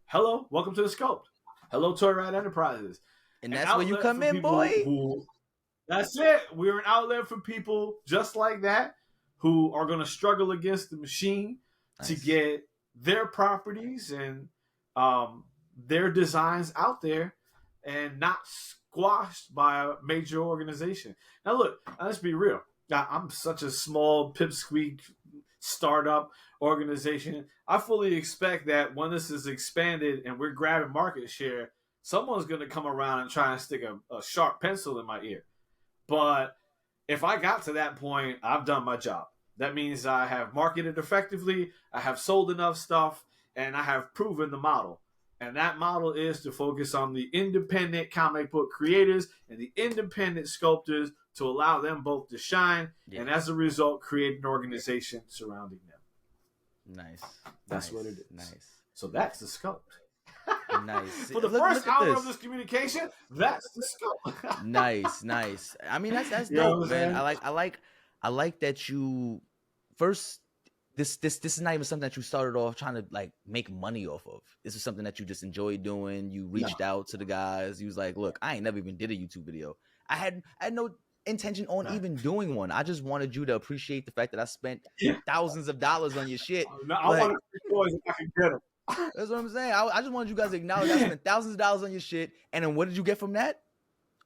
Hello, welcome to the Sculpt. Hello, Toy Ride Enterprises. And that's where you come in, boy. That's it. We're an outlet for people just like that who are going to struggle against the machine to get their properties and their designs out there and not squashed by a major organization. Now, look, let's be real. I'm such a small pipsqueak startup organization. I fully expect that when this is expanded and we're grabbing market share, someone's going to come around and try and stick a sharp pencil in my ear. But if I got to that point, I've done my job. That means I have marketed effectively, I have sold enough stuff, and I have proven the model. And that model is to focus on the independent comic book creators and the independent sculptors to allow them both to shine, Yeah. and as a result, create an organization surrounding them. Nice. That's nice, what it is. Nice. So that's the Sculpt. Nice. For the first hour of this communication, that's the Sculpt. Nice. I mean, that's You know dope, what I'm man. saying? I like that you first. This is not even something that you started off trying to like make money off of. This is something that you just enjoy doing. You reached out to the guys. You was like, look, I ain't never even did a YouTube video. I had no intention on even doing one. I just wanted you to appreciate the fact that I spent thousands of dollars on your shit. No, I want to see toys if I can get them. That's what I'm saying. I just wanted you guys to acknowledge I spent thousands of dollars on your shit. And then what did you get from that?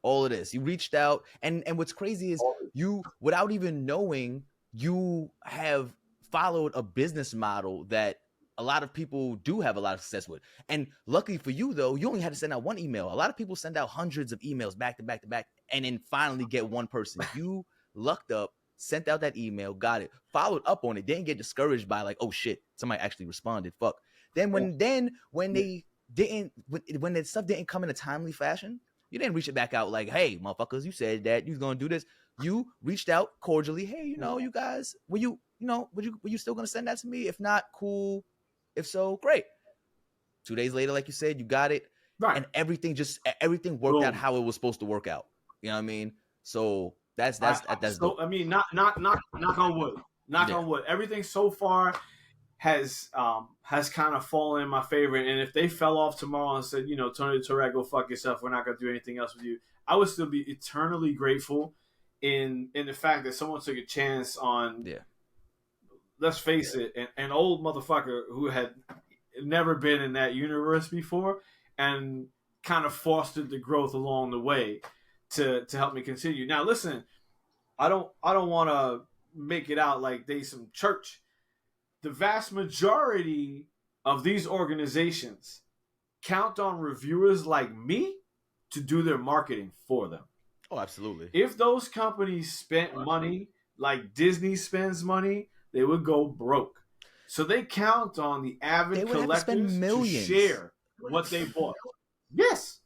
All of this. You reached out. And what's crazy is you, without even knowing, you have followed a business model that a lot of people do have a lot of success with. And luckily for you, though, you only had to send out one email. A lot of people send out hundreds of emails back to back to back and then finally get one person. You lucked up, sent out that email, got it, followed up on it, didn't get discouraged by like, oh shit, somebody actually responded. Fuck. Then when they didn't, when that stuff didn't come in a timely fashion, you didn't reach it back out like, hey, motherfuckers, you said that you was gonna do this. You reached out cordially. Hey, you guys, were you still gonna send that to me? If not, cool. If so, great. 2 days later, like you said, you got it, right? And everything worked out how it was supposed to work out. You know what I mean? So that's dope. I mean, knock on wood. Knock on wood. Everything so far has kind of fallen in my favor. And if they fell off tomorrow and said, Tony Torre, go fuck yourself, we're not gonna do anything else with you, I would still be eternally grateful in the fact that someone took a chance on, let's face it, an old motherfucker who had never been in that universe before and kind of fostered the growth along the way to help me continue. Now, listen, I don't want to make it out like they some church. The vast majority of these organizations count on reviewers like me to do their marketing for them. Oh, absolutely. If those companies spent money like Disney spends money, they would go broke. So they count on the avid collectors to share what they bought. Yes.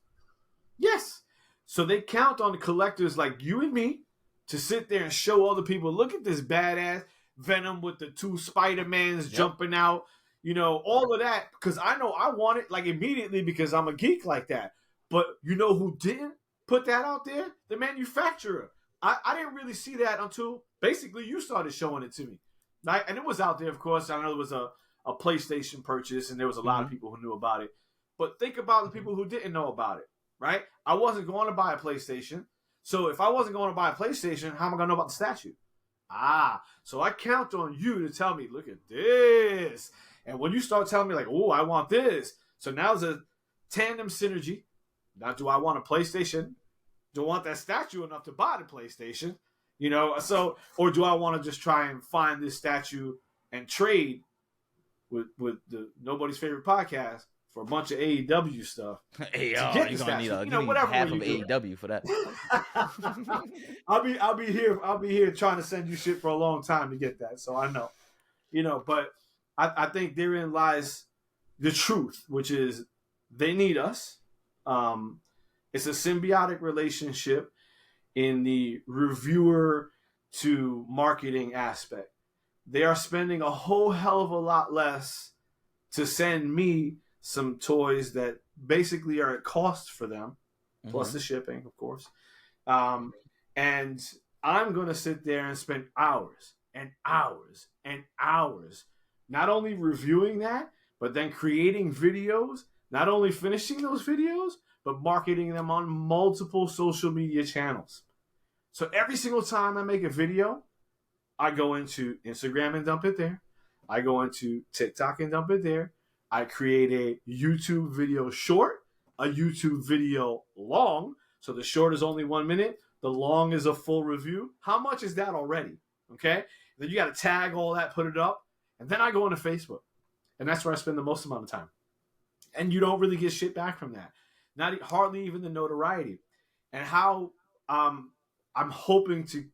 So they count on the collectors like you and me to sit there and show other people, look at this badass Venom with the 2 Spider-Mans jumping out, all of that. Because I know I want it like immediately because I'm a geek like that. But you know who didn't put that out there? The manufacturer. I didn't really see that until basically you started showing it to me. Right? And it was out there, of course. I know there was a PlayStation purchase and there was a lot of people who knew about it. But think about the people who didn't know about it, right? I wasn't going to buy a PlayStation. So if I wasn't going to buy a PlayStation, how am I going to know about the statue? So I count on you to tell me, look at this. And when you start telling me like, oh, I want this. So now there's a tandem synergy. Now, do I want a PlayStation? Do I want that statue enough to buy the PlayStation? Or do I want to just try and find this statue and trade with the Nobody's Favorite Podcast for a bunch of AEW stuff? Hey, you're gonna need half of AEW for that. I'll be here trying to send you shit for a long time to get that. So I know, but I think therein lies the truth, which is they need us. It's a symbiotic relationship in the reviewer to marketing aspect. They are spending a whole hell of a lot less to send me some toys that basically are at cost for them, plus the shipping, of course. And I'm going to sit there and spend hours and hours and hours not only reviewing that, but then creating videos, not only finishing those videos, but marketing them on multiple social media channels. So every single time I make a video, I go into Instagram and dump it there. I go into TikTok and dump it there. I create a YouTube video short, a YouTube video long. So the short is only 1 minute. The long is a full review. How much is that already? Okay. Then you got to tag all that, put it up. And then I go into Facebook. And that's where I spend the most amount of time. And you don't really get shit back from that. Hardly even the notoriety. And how I'm hoping to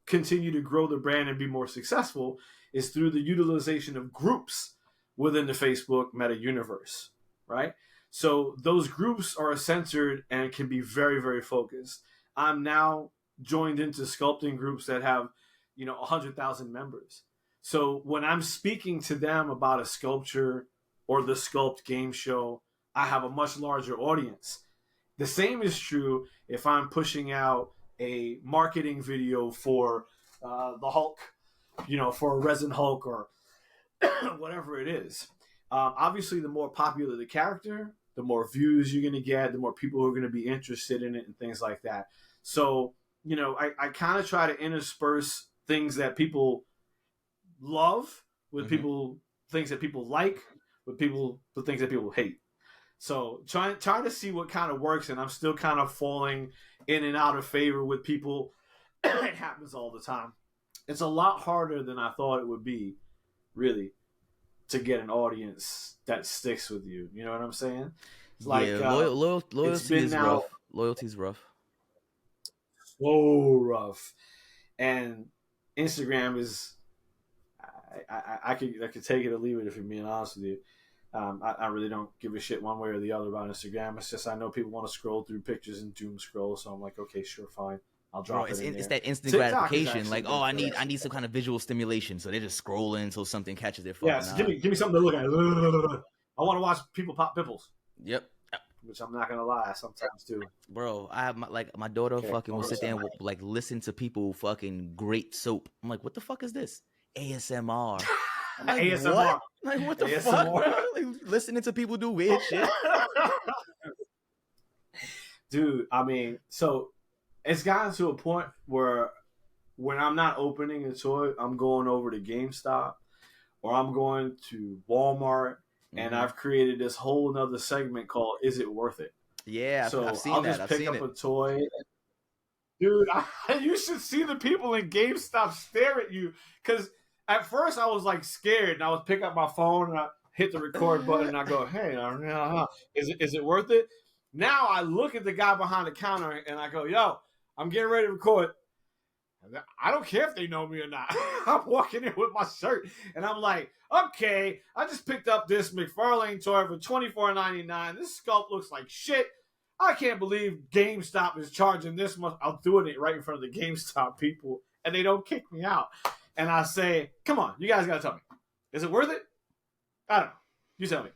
continue to grow the brand and be more successful is through the utilization of groups within the Facebook meta universe, right? So those groups are centered and can be very, very focused. I'm now joined into sculpting groups that have, 100,000 members. So when I'm speaking to them about a sculpture or the Sculpt game show, I have a much larger audience. The same is true if I'm pushing out a marketing video for the Hulk, for a resin Hulk or whatever it is. Obviously, the more popular the character, the more views you're going to get, the more people who are going to be interested in it and things like that. So, I kind of try to intersperse things that people love with things that people like, with things that people hate. So trying to see what kind of works, and I'm still kind of falling in and out of favor with people. It happens all the time. It's a lot harder than I thought it would be, really, to get an audience that sticks with you. You know what I'm saying? It's like loyalty is rough. Loyalty's rough. So rough. And Instagram is, I could take it or leave it if I'm being honest with you. I really don't give a shit one way or the other about Instagram. It's just I know people want to scroll through pictures and doom scroll, so I'm like, okay, sure, fine. I'll drop it in there. It's that instant gratification. Like, I need some kind of visual stimulation, so they're just scrolling until something catches their fucking eye. Give me something to look at. I want to watch people pop pimples. Yep. Which I'm not gonna lie, sometimes do. Bro, I have my daughter fucking will sit there and like listen to people fucking grate soap. I'm like, what the fuck is this? ASMR. Like, ASMR. What? Like, what the fuck, bro? Like, listening to people do weird shit. Dude, I mean, so it's gotten to a point where when I'm not opening a toy, I'm going over to GameStop or I'm going to Walmart, and I've created this whole nother segment called "Is It Worth It?" Yeah, so I've seen I'll that. just pick up a toy. Dude, you should see the people in GameStop stare at you, because at first I was like scared, and I would pick up my phone and I hit the record button and I go, "Hey, is it worth it?" Now I look at the guy behind the counter and I go, "Yo, I'm getting ready to record. I don't care if they know me or not." I'm walking in with my shirt and I'm like, "Okay, I just picked up this McFarlane toy for $24.99. This sculpt looks like shit. I can't believe GameStop is charging this much." I'm doing it right in front of the GameStop people and they don't kick me out. And I say, "Come on, you guys gotta tell me. Is it worth it? I don't know. You tell me."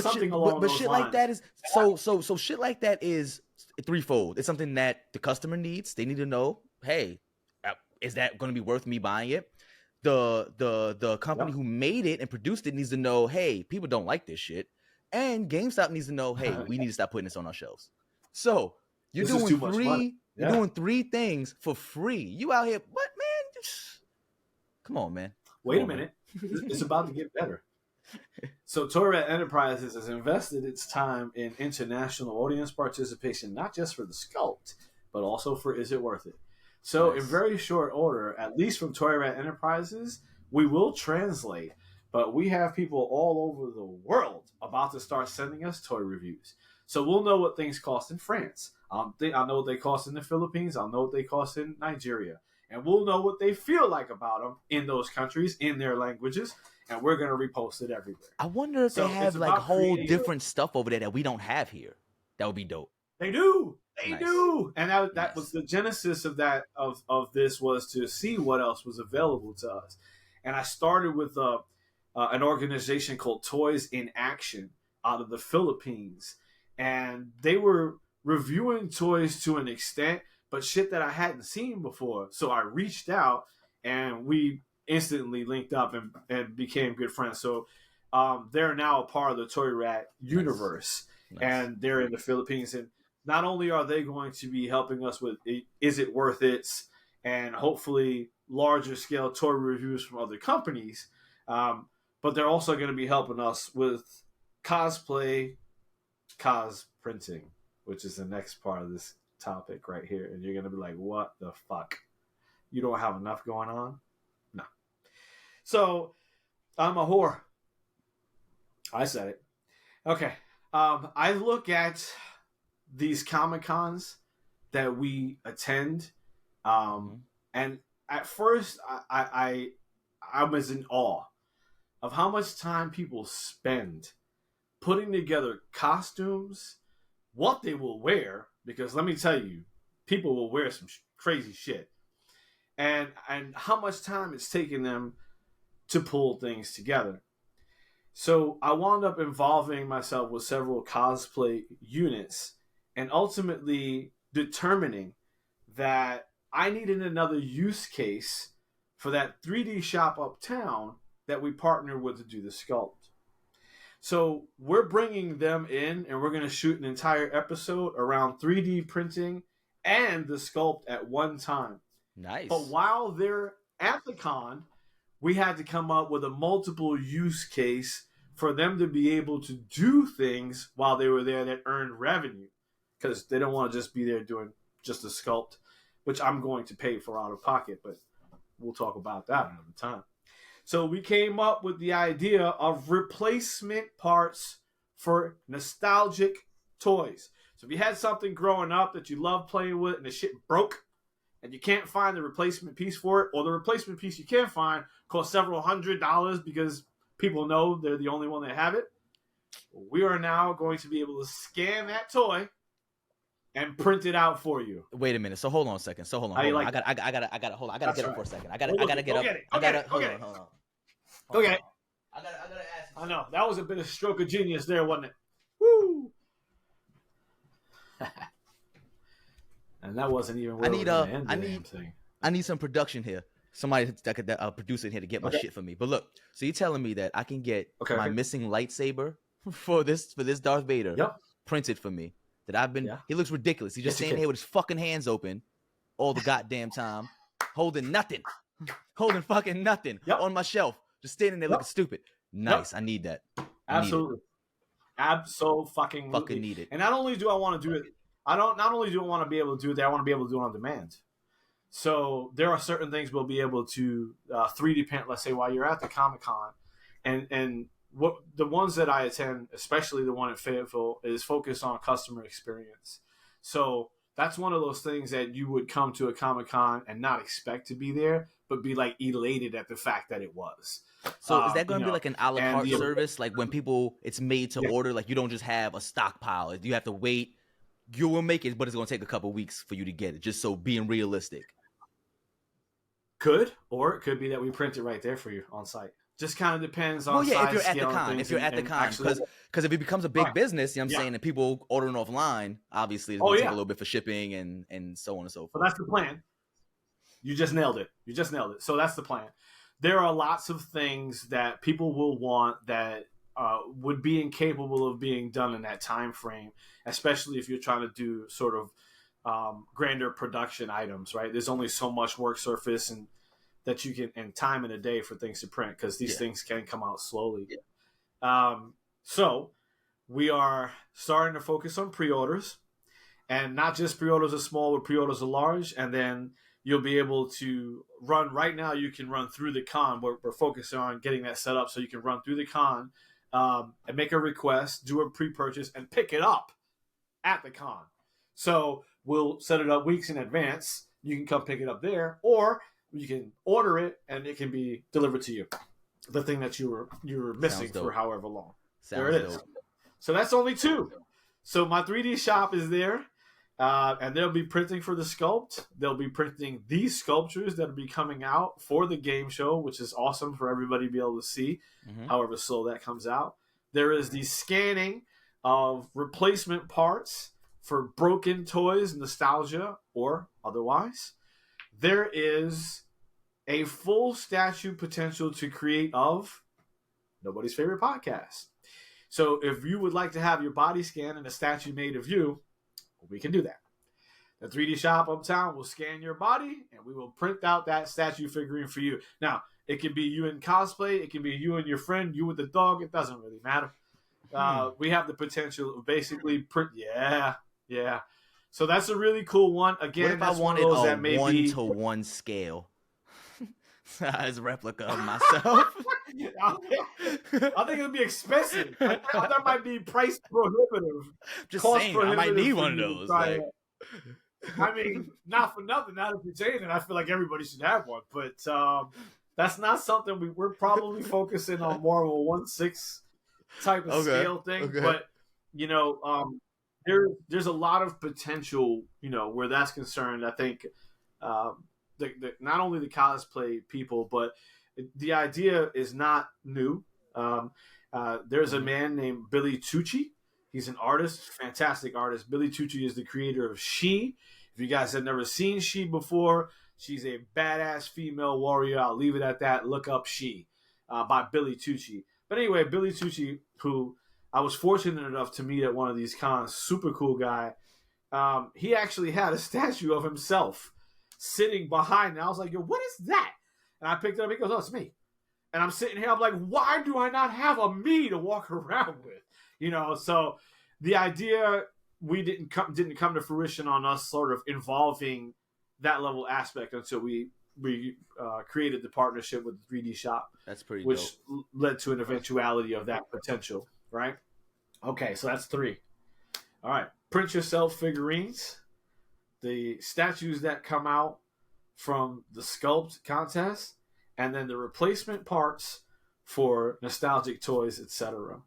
Something along those lines. But shit like that is so shit like that is threefold. It's something that the customer needs. They need to know, hey, is that going to be worth me buying it? The company who made it and produced it needs to know, hey, people don't like this shit. And GameStop needs to know, hey, we need to stop putting this on our shelves. So you're doing three things for free. You out here, what, man? Come on, man. Wait a minute. It's about to get better. So Toyrat Enterprises has invested its time in international audience participation, not just for the Sculpt, but also for Is It Worth It? So in very short order, at least from Toyrat Enterprises, we will translate, but we have people all over the world about to start sending us toy reviews. So we'll know what things cost in France. I know what they cost in the Philippines. I'll know what they cost in Nigeria. And we'll know what they feel like about them in those countries, in their languages, and we're going to repost it everywhere. I wonder if they have like whole different stuff over there that we don't have here. That would be dope. They do. They do. And that was the genesis of that, of this, was to see what else was available to us. And I started with an organization called Toys in Action out of the Philippines. And they were reviewing toys to an extent, but shit that I hadn't seen before. So I reached out and we instantly linked up and became good friends. So they're now a part of the Toy Rat universe. Nice. And they're in the Philippines. And not only are they going to be helping us with Is It Worth It? And hopefully larger scale toy reviews from other companies, but they're also going to be helping us with cosplay, printing, which is the next part of this topic right here. And you're going to be like, what the fuck? You don't have enough going on? No. So I'm a whore. I said it. Okay. I look at these Comic-Cons that we attend, and at first I was in awe of how much time people spend putting together costumes, what they will wear, because let me tell you, people will wear some crazy shit, and how much time it's taking them to pull things together. So I wound up involving myself with several cosplay units and ultimately determining that I needed another use case for that 3D shop uptown that we partnered with to do the sculpt. So we're bringing them in and we're going to shoot an entire episode around 3D printing and the sculpt at one time. Nice. But while they're at the con, we had to come up with a multiple use case for them to be able to do things while they were there that earned revenue, because they don't want to just be there doing just a sculpt, which I'm going to pay for out of pocket, but we'll talk about that another time. So we came up with the idea of replacement parts for nostalgic toys. So if you had something growing up that you loved playing with and the shit broke and you can't find the replacement piece for it, or the replacement piece you can find costs several $100s because people know they're the only one that have it, we are now going to be able to scan that toy and print it out for you. Wait a minute. So hold on a second. Hold on. I gotta hold on. I gotta get up for a second. I gotta get up. Hold on. Go get it. I gotta ask. I know that was a bit of stroke of genius there, wasn't it? Woo! And that wasn't even where I need some production here. Somebody that could produce it here to get my shit for me. But look, so you're telling me that I can get my missing lightsaber for this Darth Vader printed for me. That I've been. He looks ridiculous. He's just standing here with his fucking hands open all the goddamn time, holding fucking nothing on my shelf, just standing there looking stupid. Nice. I need that. Absolutely. Absolutely. Need it. And not only do I want to do it, not only do I want to be able to do it, I want to be able to do it on demand. So there are certain things we'll be able to 3D print, let's say, while you're at the Comic-Con. And what the ones that I attend, especially the one at Fayetteville, is focused on customer experience. So that's one of those things that you would come to a Comic-Con and not expect to be there, but be like elated at the fact that it was. So is that going to be like an a la carte service? Like when people, it's made to order, like you don't just have a stockpile. You have to wait. You will make it, but it's going to take a couple weeks for you to get it, just so being realistic. Could, or it could be that we print it right there for you on site. Just kind of depends on size, if you're at the con, because if it becomes a big business, you know what I'm saying, and people ordering offline, obviously it's going to take a little bit for shipping and so on and so forth. So that's the plan. You just nailed it. So that's the plan. There are lots of things that people will want that would be incapable of being done in that time frame, especially if you're trying to do sort of grander production items, right? There's only so much work surface and that you can, and time in a day for things to print, because these things can come out slowly. So we are starting to focus on pre-orders, and not just pre-orders are small, but pre-orders are large. And then you'll be able to run right now. You can run through the con. We're focusing on getting that set up so you can run through the con and make a request, do a pre-purchase, and pick it up at the con. So we'll set it up weeks in advance. You can come pick it up there, or you can order it and it can be delivered to you. The thing that you were missing for however long. There it is. So that's only 2. So my 3D shop is there, and they'll be printing for the sculpt. They'll be printing these sculptures that'll be coming out for the game show, which is awesome for everybody to be able to see, however slow that comes out. There is the scanning of replacement parts for broken toys, nostalgia, or otherwise. There is a full statue potential to create of Nobody's Favorite Podcast. So if you would like to have your body scanned and a statue made of you, we can do that. The 3D shop uptown will scan your body, and we will print out that statue figurine for you. Now, it can be you in cosplay. It can be you and your friend, you with the dog. It doesn't really matter. We have the potential of basically print. Yeah. So that's a really cool one. Again, what if I wanted a 1-to-1 scale as a replica of myself? I think it would be expensive. That might be price prohibitive. Just saying, I might need one of those. I mean, not for nothing. Now that you're saying it, I feel like everybody should have one. But that's not something we're probably focusing on more of a 1/6 type of scale thing. Okay. But there's a lot of potential, where that's concerned. I think not only the cosplay people, but the idea is not new. There's a man named Billy Tucci. He's an artist, fantastic artist. Billy Tucci is the creator of She. If you guys have never seen She before, she's a badass female warrior. I'll leave it at that. Look up She by Billy Tucci. But anyway, Billy Tucci, who I was fortunate enough to meet at one of these cons, super cool guy. He actually had a statue of himself sitting behind. And I was like, yo, what is that? And I picked it up. He goes, oh, it's me. And I'm sitting here. I'm like, why do I not have a me to walk around with? So the idea didn't come to fruition on us sort of involving that level aspect until we created the partnership with the 3D shop. That's pretty which dope. led to an eventuality of that potential, right? Okay, so that's 3. All right, print yourself figurines. The statues that come out from the Sculpt contest, and then the replacement parts for nostalgic toys, etc.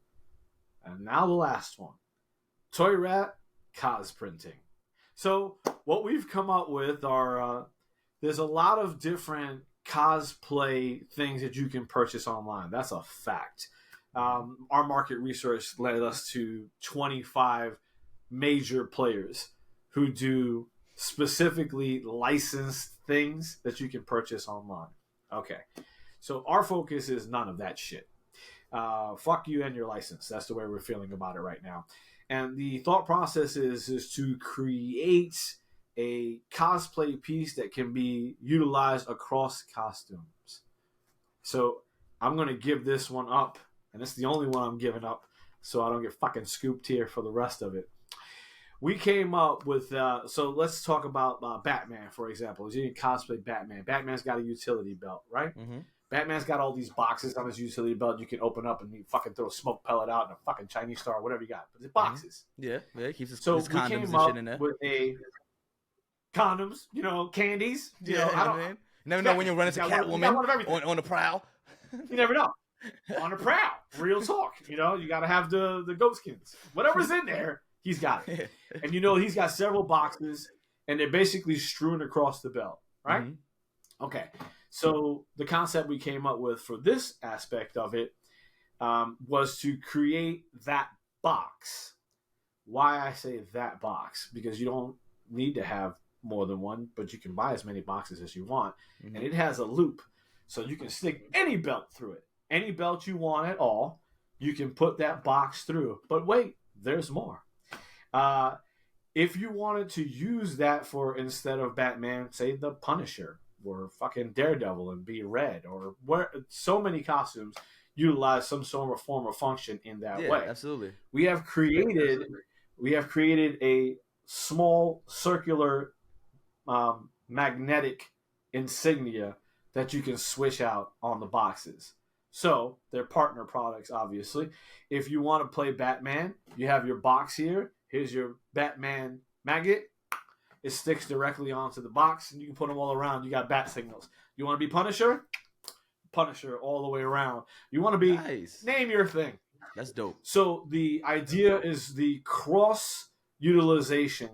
And now the last one, Toy Rat cos printing. So what we've come up with are there's a lot of different cosplay things that you can purchase online. That's a fact. Our market research led us to 25 major players who do specifically licensed things that you can purchase online. Okay, so our focus is none of that shit. Fuck you and your license. That's the way we're feeling about it right now. And the thought process is to create a cosplay piece that can be utilized across costumes. So I'm going to give this one up, and it's the only one I'm giving up, so I don't get fucking scooped here for the rest of it. We came up with, so let's talk about Batman, for example. You can cosplay Batman. Batman's got a utility belt, right? Mm-hmm. Batman's got all these boxes on his utility belt you can open up and you fucking throw a smoke pellet out and a fucking Chinese star, whatever you got. But it's boxes. Yeah, it keeps his we condoms came and up shit in there. with condoms, candies. I don't, man. You never know when you're running to Catwoman on the prowl. You never know. On the prowl. Real talk. You got to have the goat skins. Whatever's in there, he's got it. And he's got several boxes, and they're basically strewn across the belt, right? Mm-hmm. Okay. So the concept we came up with for this aspect of it was to create that box. Why I say that box? Because you don't need to have more than one, but you can buy as many boxes as you want. Mm-hmm. And it has a loop. So you can stick any belt through it. Any belt you want at all, you can put that box through. But wait, there's more. If you wanted to use that for, instead of Batman, say the Punisher, or fucking Daredevil and be red, or so many costumes utilize some sort of form or function in that way. Absolutely. We have created a small circular magnetic insignia that you can switch out on the boxes. So they're partner products, obviously. If you want to play Batman, you have your box here. Here's your Batman magnet. It sticks directly onto the box, and you can put them all around. You got bat signals. You want to be Punisher? Punisher all the way around. You want to be... Nice. Name your thing. That's dope. So the idea is the cross-utilization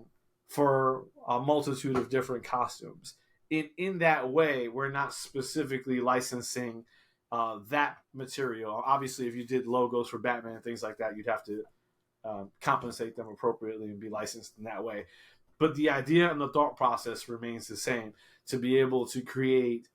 for a multitude of different costumes. In that way, we're not specifically licensing that material. Obviously, if you did logos for Batman and things like that, you'd have to compensate them appropriately and be licensed in that way. But the idea and the thought process remains the same, to be able to create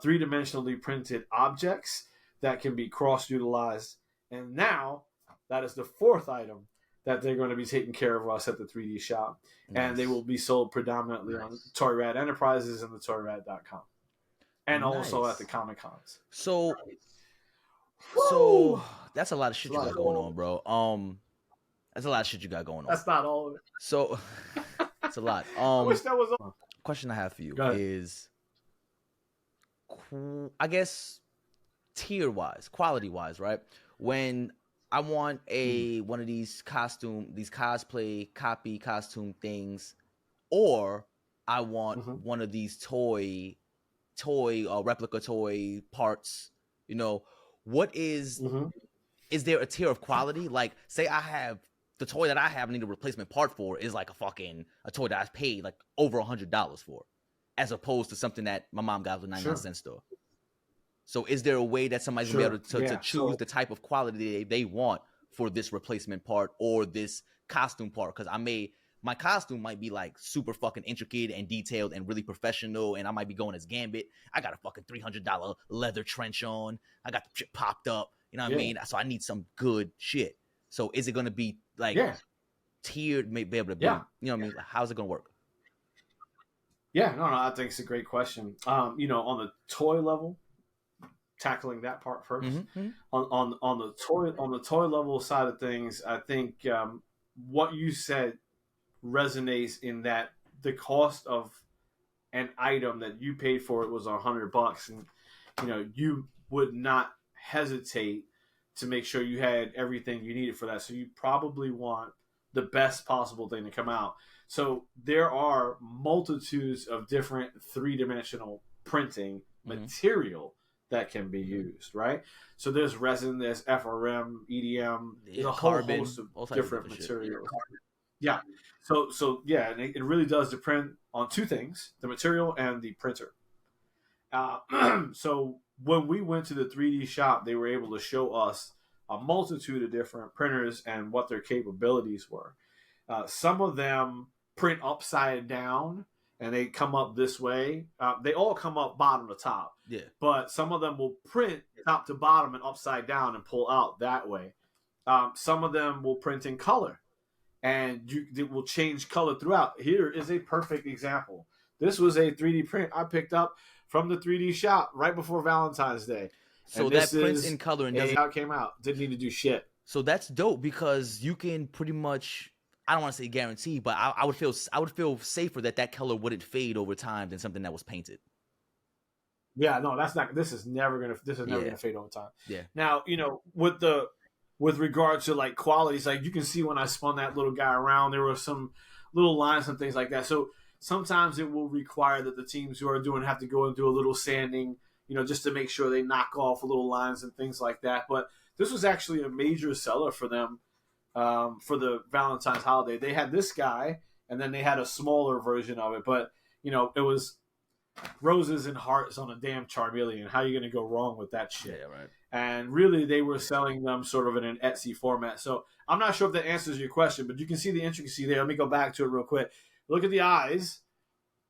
three-dimensionally printed objects that can be cross-utilized. And now, that is the 4th item that they're going to be taking care of us at the 3D shop. Nice. And they will be sold predominantly on Toy Rad Enterprises and the toyrad.com. And also at the Comic-Cons. So that's a lot of shit you got going on, bro. That's a lot of shit you got going on. That's not all of it. So... It's a lot. I wish that was on. Question I have for you is, I guess, tier-wise, quality-wise, right? When I want one of these cosplay copy costume things, or I want one of these toy replica toy parts. What is there a tier of quality? Like, say I have the toy that I have, need a replacement part for is like a toy that I paid like over $100 for, as opposed to something that my mom got at the 99-cent store. So is there a way that somebody's gonna be able to choose the type of quality they want for this replacement part or this costume part? Because my costume might be like super fucking intricate and detailed and really professional, and I might be going as Gambit. I got a fucking $300 leather trench on. I got the shit popped up. You know what I mean? So I need some good shit. So is it gonna be like tiered? Maybe be able to be, you know what I mean? Like, how's it gonna work? Yeah, no, I think it's a great question. On the toy level, tackling that part first. On the toy level side of things, I think what you said resonates in that the cost of an item that you paid for it was $100, and you would not hesitate to make sure you had everything you needed for that. So you probably want the best possible thing to come out. So there are multitudes of different 3-dimensional printing material that can be used, right? So there's resin, there's FRM, EDM, there's a whole host of different materials. Yeah. So yeah, and it really does depend on two things: the material and the printer. So when we went to the 3D shop, they were able to show us a multitude of different printers and what their capabilities were. Some of them print upside down and they come up this way. They all come up bottom to top. Yeah. But some of them will print top to bottom and upside down and pull out that way. Some of them will print in color, and it will change color throughout. Here is a perfect example. This was a 3D print I picked up from the 3D shop right before Valentine's Day. So that prints in color and how it came out. Didn't need to do shit. So that's dope, because you can pretty much, I don't want to say guarantee, but I would feel safer that color wouldn't fade over time than something that was painted. Yeah, no, this is never gonna fade over time. Yeah. Now, with regard to like qualities, like you can see when I spun that little guy around, there were some little lines and things like that. So sometimes it will require that the teams who are doing have to go and do a little sanding, just to make sure they knock off little lines and things like that. But this was actually a major seller for them for the Valentine's holiday. They had this guy, and then they had a smaller version of it. But, it was roses and hearts on a damn Charmeleon. How are you going to go wrong with that shit? Yeah, right. And really, they were selling them sort of in an Etsy format. So I'm not sure if that answers your question, but you can see the intricacy there. Let me go back to it real quick. Look at the eyes.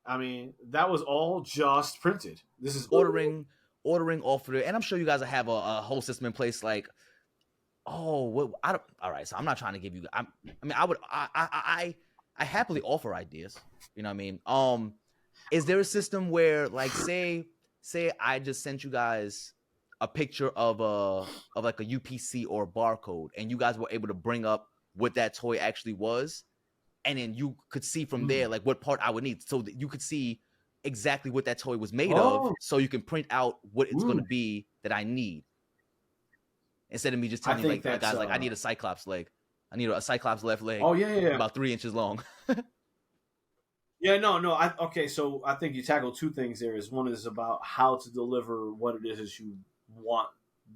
I mean, that was all just printed. This is ordering off of it, and I'm sure you guys have a whole system in place. Like, all right. So I'm not trying to give you. I happily offer ideas. You know what I mean? Is there a system where, like, say I just sent you guys a picture of like a UPC or a barcode, and you guys were able to bring up what that toy actually was, and then you could see from there like what part I would need, so that you could see exactly what that toy was made of, so you can print out what it's going to be that I need, instead of me just telling you like, guys, like, I need a Cyclops leg, I need a Cyclops left leg. Oh yeah. About 3 inches long. Yeah, no. So I think you tackle two things there. One is about how to deliver what it is you want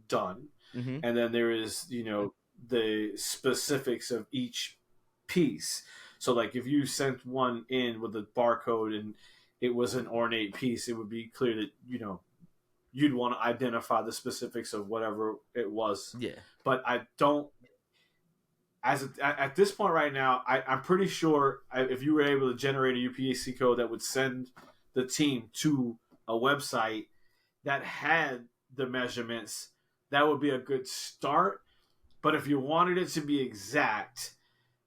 done, and then there is the specifics of each piece. So like if you sent one in with a barcode and it was an ornate piece, it would be clear that you'd want to identify the specifics of whatever it was. Yeah. But I don't. At this point right now, I'm pretty sure if you were able to generate a UPC code that would send the team to a website that had the measurements, that would be a good start. But if you wanted it to be exact,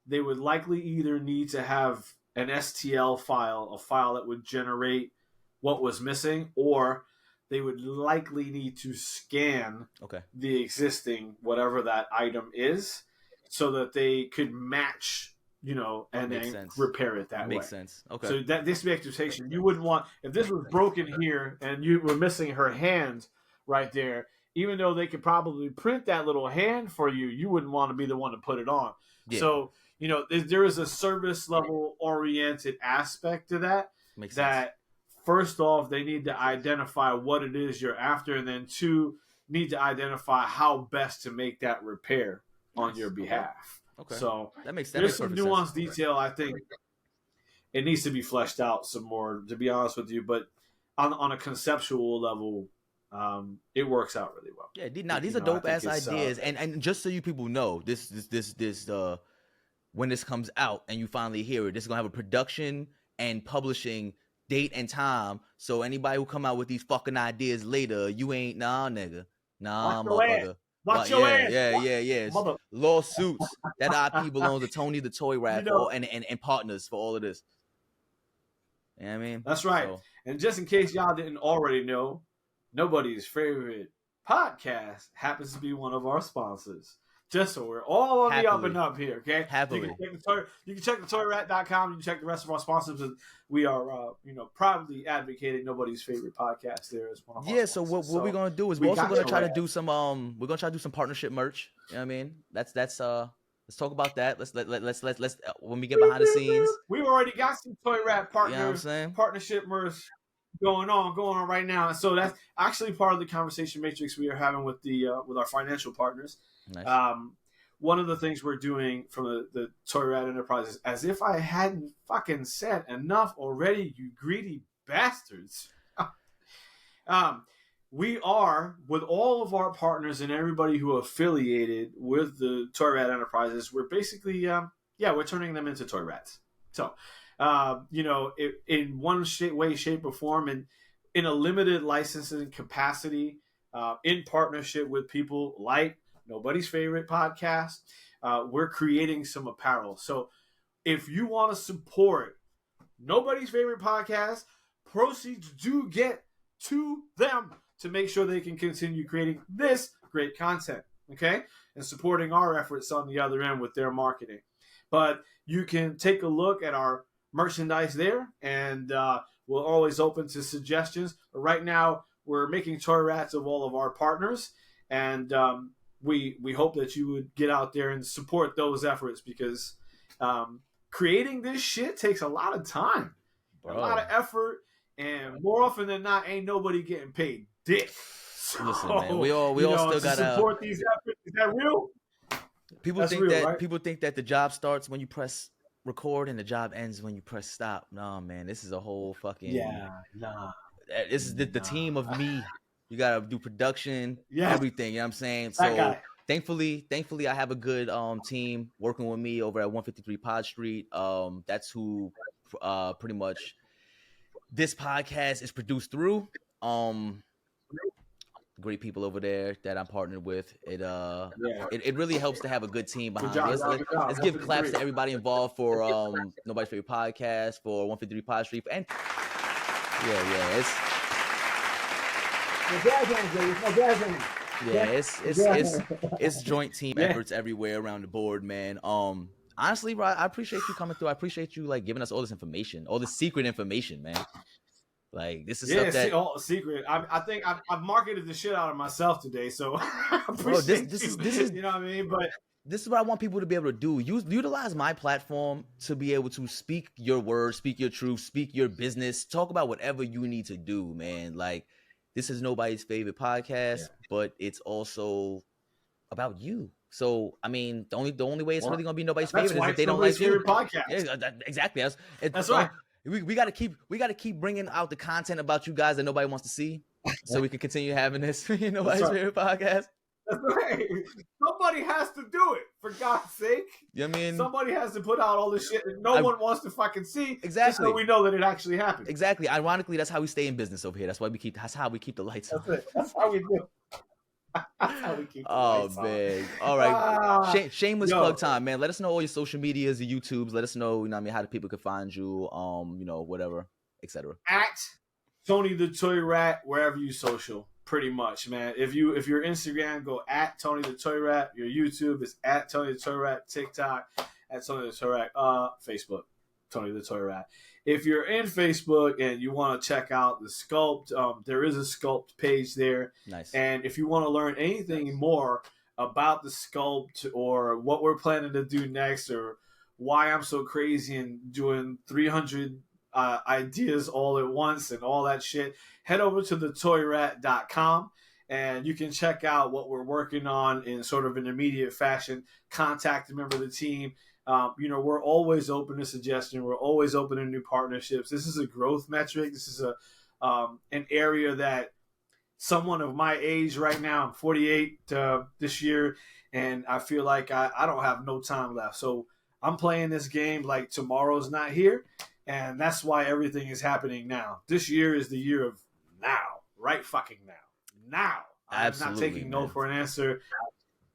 they would likely either need to have an STL file, a file that would generate what was missing, or they would likely need to scan the existing whatever that item is, so that they could match, and then repair it that way. Makes sense. Okay. So this be expectation. You wouldn't want, if this was broken here and you were missing her hand right there, even though they could probably print that little hand for you, you wouldn't want to be the one to put it on. Yeah. So there is a service level oriented aspect to that. Makes that sense. First off, they need to identify what it is you're after, and then two, need to identify how best to make that repair on your behalf. Okay. So that makes there's some nuanced sense. detail. I think it needs to be fleshed out some more, to be honest with you. But on a conceptual level, it works out really well. Yeah, now these are dope ass ideas, and just so you people know, this when this comes out and you finally hear it, this is gonna have a production and publishing date and time. So anybody who come out with these fucking ideas later, you ain't nigga, motherfucker. Watch your ass. Yeah. Lawsuits. That IP belongs to Tony the Toy Rat and partners for all of this. You know what I mean? That's right. So, and just in case y'all didn't already know, Nobody's Favorite Podcast happens to be one of our sponsors. Just so we're all on the up and up here, okay? Happily. You can check the toyrat.com. You can check the rest of our sponsors. We are, proudly advocating Nobody's Favorite Podcast there as one of our sponsors. So what we're gonna do is we're also gonna try to do some partnership merch. You know what I mean? That's let's talk about that. Let's when we get behind the scenes. We've already got some Toy Rat partnership merch going on right now. And so that's actually part of the conversation matrix we are having with with our financial partners. Nice. One of the things we're doing from the Toy Rat Enterprises, as if I hadn't fucking said enough already, you greedy bastards. We are, with all of our partners and everybody who affiliated with the Toy Rat Enterprises, we're basically, we're turning them into Toy Rats. So, in one way, shape, or form, and in a limited licensing capacity, in partnership with people like Nobody's Favorite Podcast, we're creating some apparel. So if you want to support Nobody's Favorite Podcast, proceeds do get to them to make sure they can continue creating this great content, okay? And supporting our efforts on the other end with their marketing. But you can take a look at our merchandise there, and we're always open to suggestions. But right now, we're making toy rats of all of our partners, and we hope that you would get out there and support those efforts, because creating this shit takes a lot of time, a lot of effort, and more often than not, ain't nobody getting paid dick. So, listen, man, we all still gotta support these efforts. Is that real? People think that the job starts when you press record and the job ends when you press stop. No, man, this is a whole fucking This is the team of me. You gotta do production, everything. You know what I'm saying? So thankfully, I have a good team working with me over at 153 Pod Street. That's who pretty much this podcast is produced through. Great people over there that I'm partnered with. It really helps to have a good team behind me. Let's give claps to everybody involved for Nobody's Favorite Podcast, for 153 Pod Street, and it's joint team efforts everywhere around the board, man. Honestly, bro, I appreciate you coming through. I appreciate you giving us all this information, all this secret information, man. This is stuff that all secret. I think I've marketed the shit out of myself today, so I appreciate this is you know what I mean. But this is what I want people to be able to do. Utilize my platform to be able to speak your words, speak your truth, speak your business, talk about whatever you need to do, man. This is Nobody's Favorite Podcast, but it's also about you. So I mean, the only way it's really gonna be nobody's favorite is if they don't like you. Podcast. Yeah, exactly. That's right. We gotta keep bringing out the content about you guys that nobody wants to see, so we can continue having this Nobody's Favorite Podcast. That's right. Somebody has to do it, for God's sake. You know what I mean? Somebody has to put out all this shit that no one wants to fucking see. Exactly. So we know that it actually happened. Exactly. Ironically, that's how we stay in business over here. That's how we keep the lights on. That's how we do. Man. All right. Shameless plug time, man. Let us know all your social medias, your YouTubes. Let us know, how the people can find you, whatever, etc. At Tony the Toy Rat, wherever you social, pretty much, man. If you're Instagram, go at Tony the Toy Rat. Your YouTube is at Tony the Toy Rat. TikTok at Tony the Toy Rat. Facebook, Tony the Toy Rat. If you're in Facebook and you want to check out the Sculpt, there is a Sculpt page there. Nice. And if you want to learn anything more about the Sculpt or what we're planning to do next or why I'm so crazy and doing 300 ideas all at once and all that shit, head over to thetoyrat.com and you can check out what we're working on in sort of an immediate fashion. Contact a member of the team. We're always open to suggestion. We're always open to new partnerships. This is a growth metric. This is an area that someone of my age right now, I'm 48 this year, and I feel like I don't have no time left. So I'm playing this game like tomorrow's not here, and that's why everything is happening now. This year is the year of now, right fucking now. Now. I'm not taking no for an answer.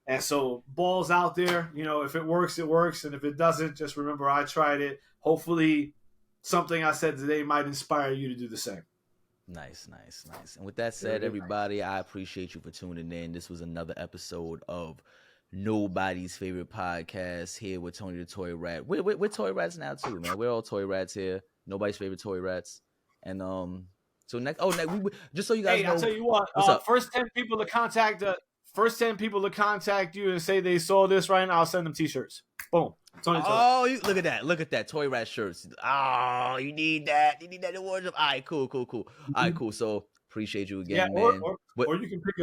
And so balls out there, if it works, it works. And if it doesn't, just remember I tried it. Hopefully something I said today might inspire you to do the same. Nice. And with that said, everybody, I appreciate you for tuning in. This was another episode of Nobody's Favorite Podcast here with Tony the Toy Rat. We're Toy Rats now too, man. We're all Toy Rats here. Nobody's Favorite Toy Rats. And so next, just so you guys know. I'll tell you what. First 10 people to contact you and say they saw this right now, I'll send them t-shirts. Boom. Look at that. Toy Rat shirts. Oh, you need that. You need that in wardrobe. All right, cool. All right, cool. So appreciate you again, man. Or you can pick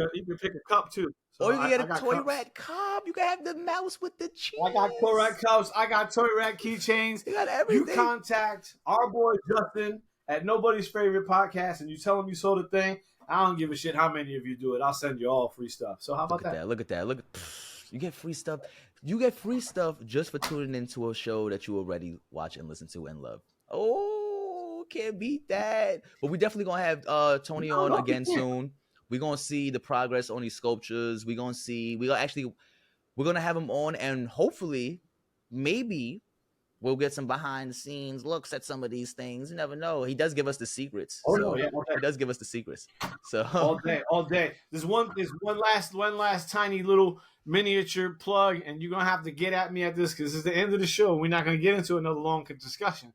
a cup too. So or you can get a Toy Rat cup. You can have the mouse with the cheese. I got Toy Rat cups. I got Toy Rat keychains. You got everything. You contact our boy Justin at Nobody's Favorite Podcast, and you tell him you sold the thing. I don't give a shit how many of you do it. I'll send you all free stuff. So how about that? Look at that. You get free stuff. You get free stuff just for tuning into a show that you already watch and listen to and love. Oh, can't beat that. But we definitely gonna have Tony on again soon. We're gonna see the progress on these sculptures. We're gonna have him on, and hopefully, maybe we'll get some behind the scenes looks at some of these things. You never know. He does give us the secrets. He does give us the secrets. So all day. There's one last tiny little miniature plug, and you're gonna have to get at me at this because this is the end of the show. We're not gonna get into another long discussion.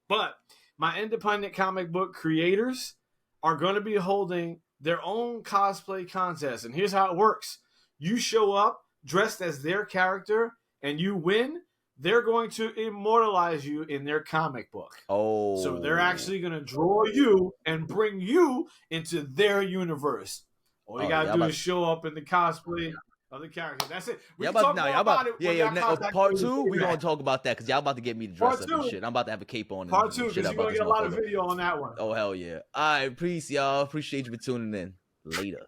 But my independent comic book creators are gonna be holding their own cosplay contest. And here's how it works. You show up dressed as their character and you win. They're going to immortalize you in their comic book. Oh. So they're actually going to draw you and bring you into their universe. All you got to do is show up in the cosplay of the character. That's it. We can talk more about it. Part 2, we're going to talk about that because y'all about to get me to dress up and shit. I'm about to have a cape on. Part 2, because you're going to get a lot of video on that one. Oh, hell yeah. All right, peace, y'all. Appreciate you for tuning in. Later.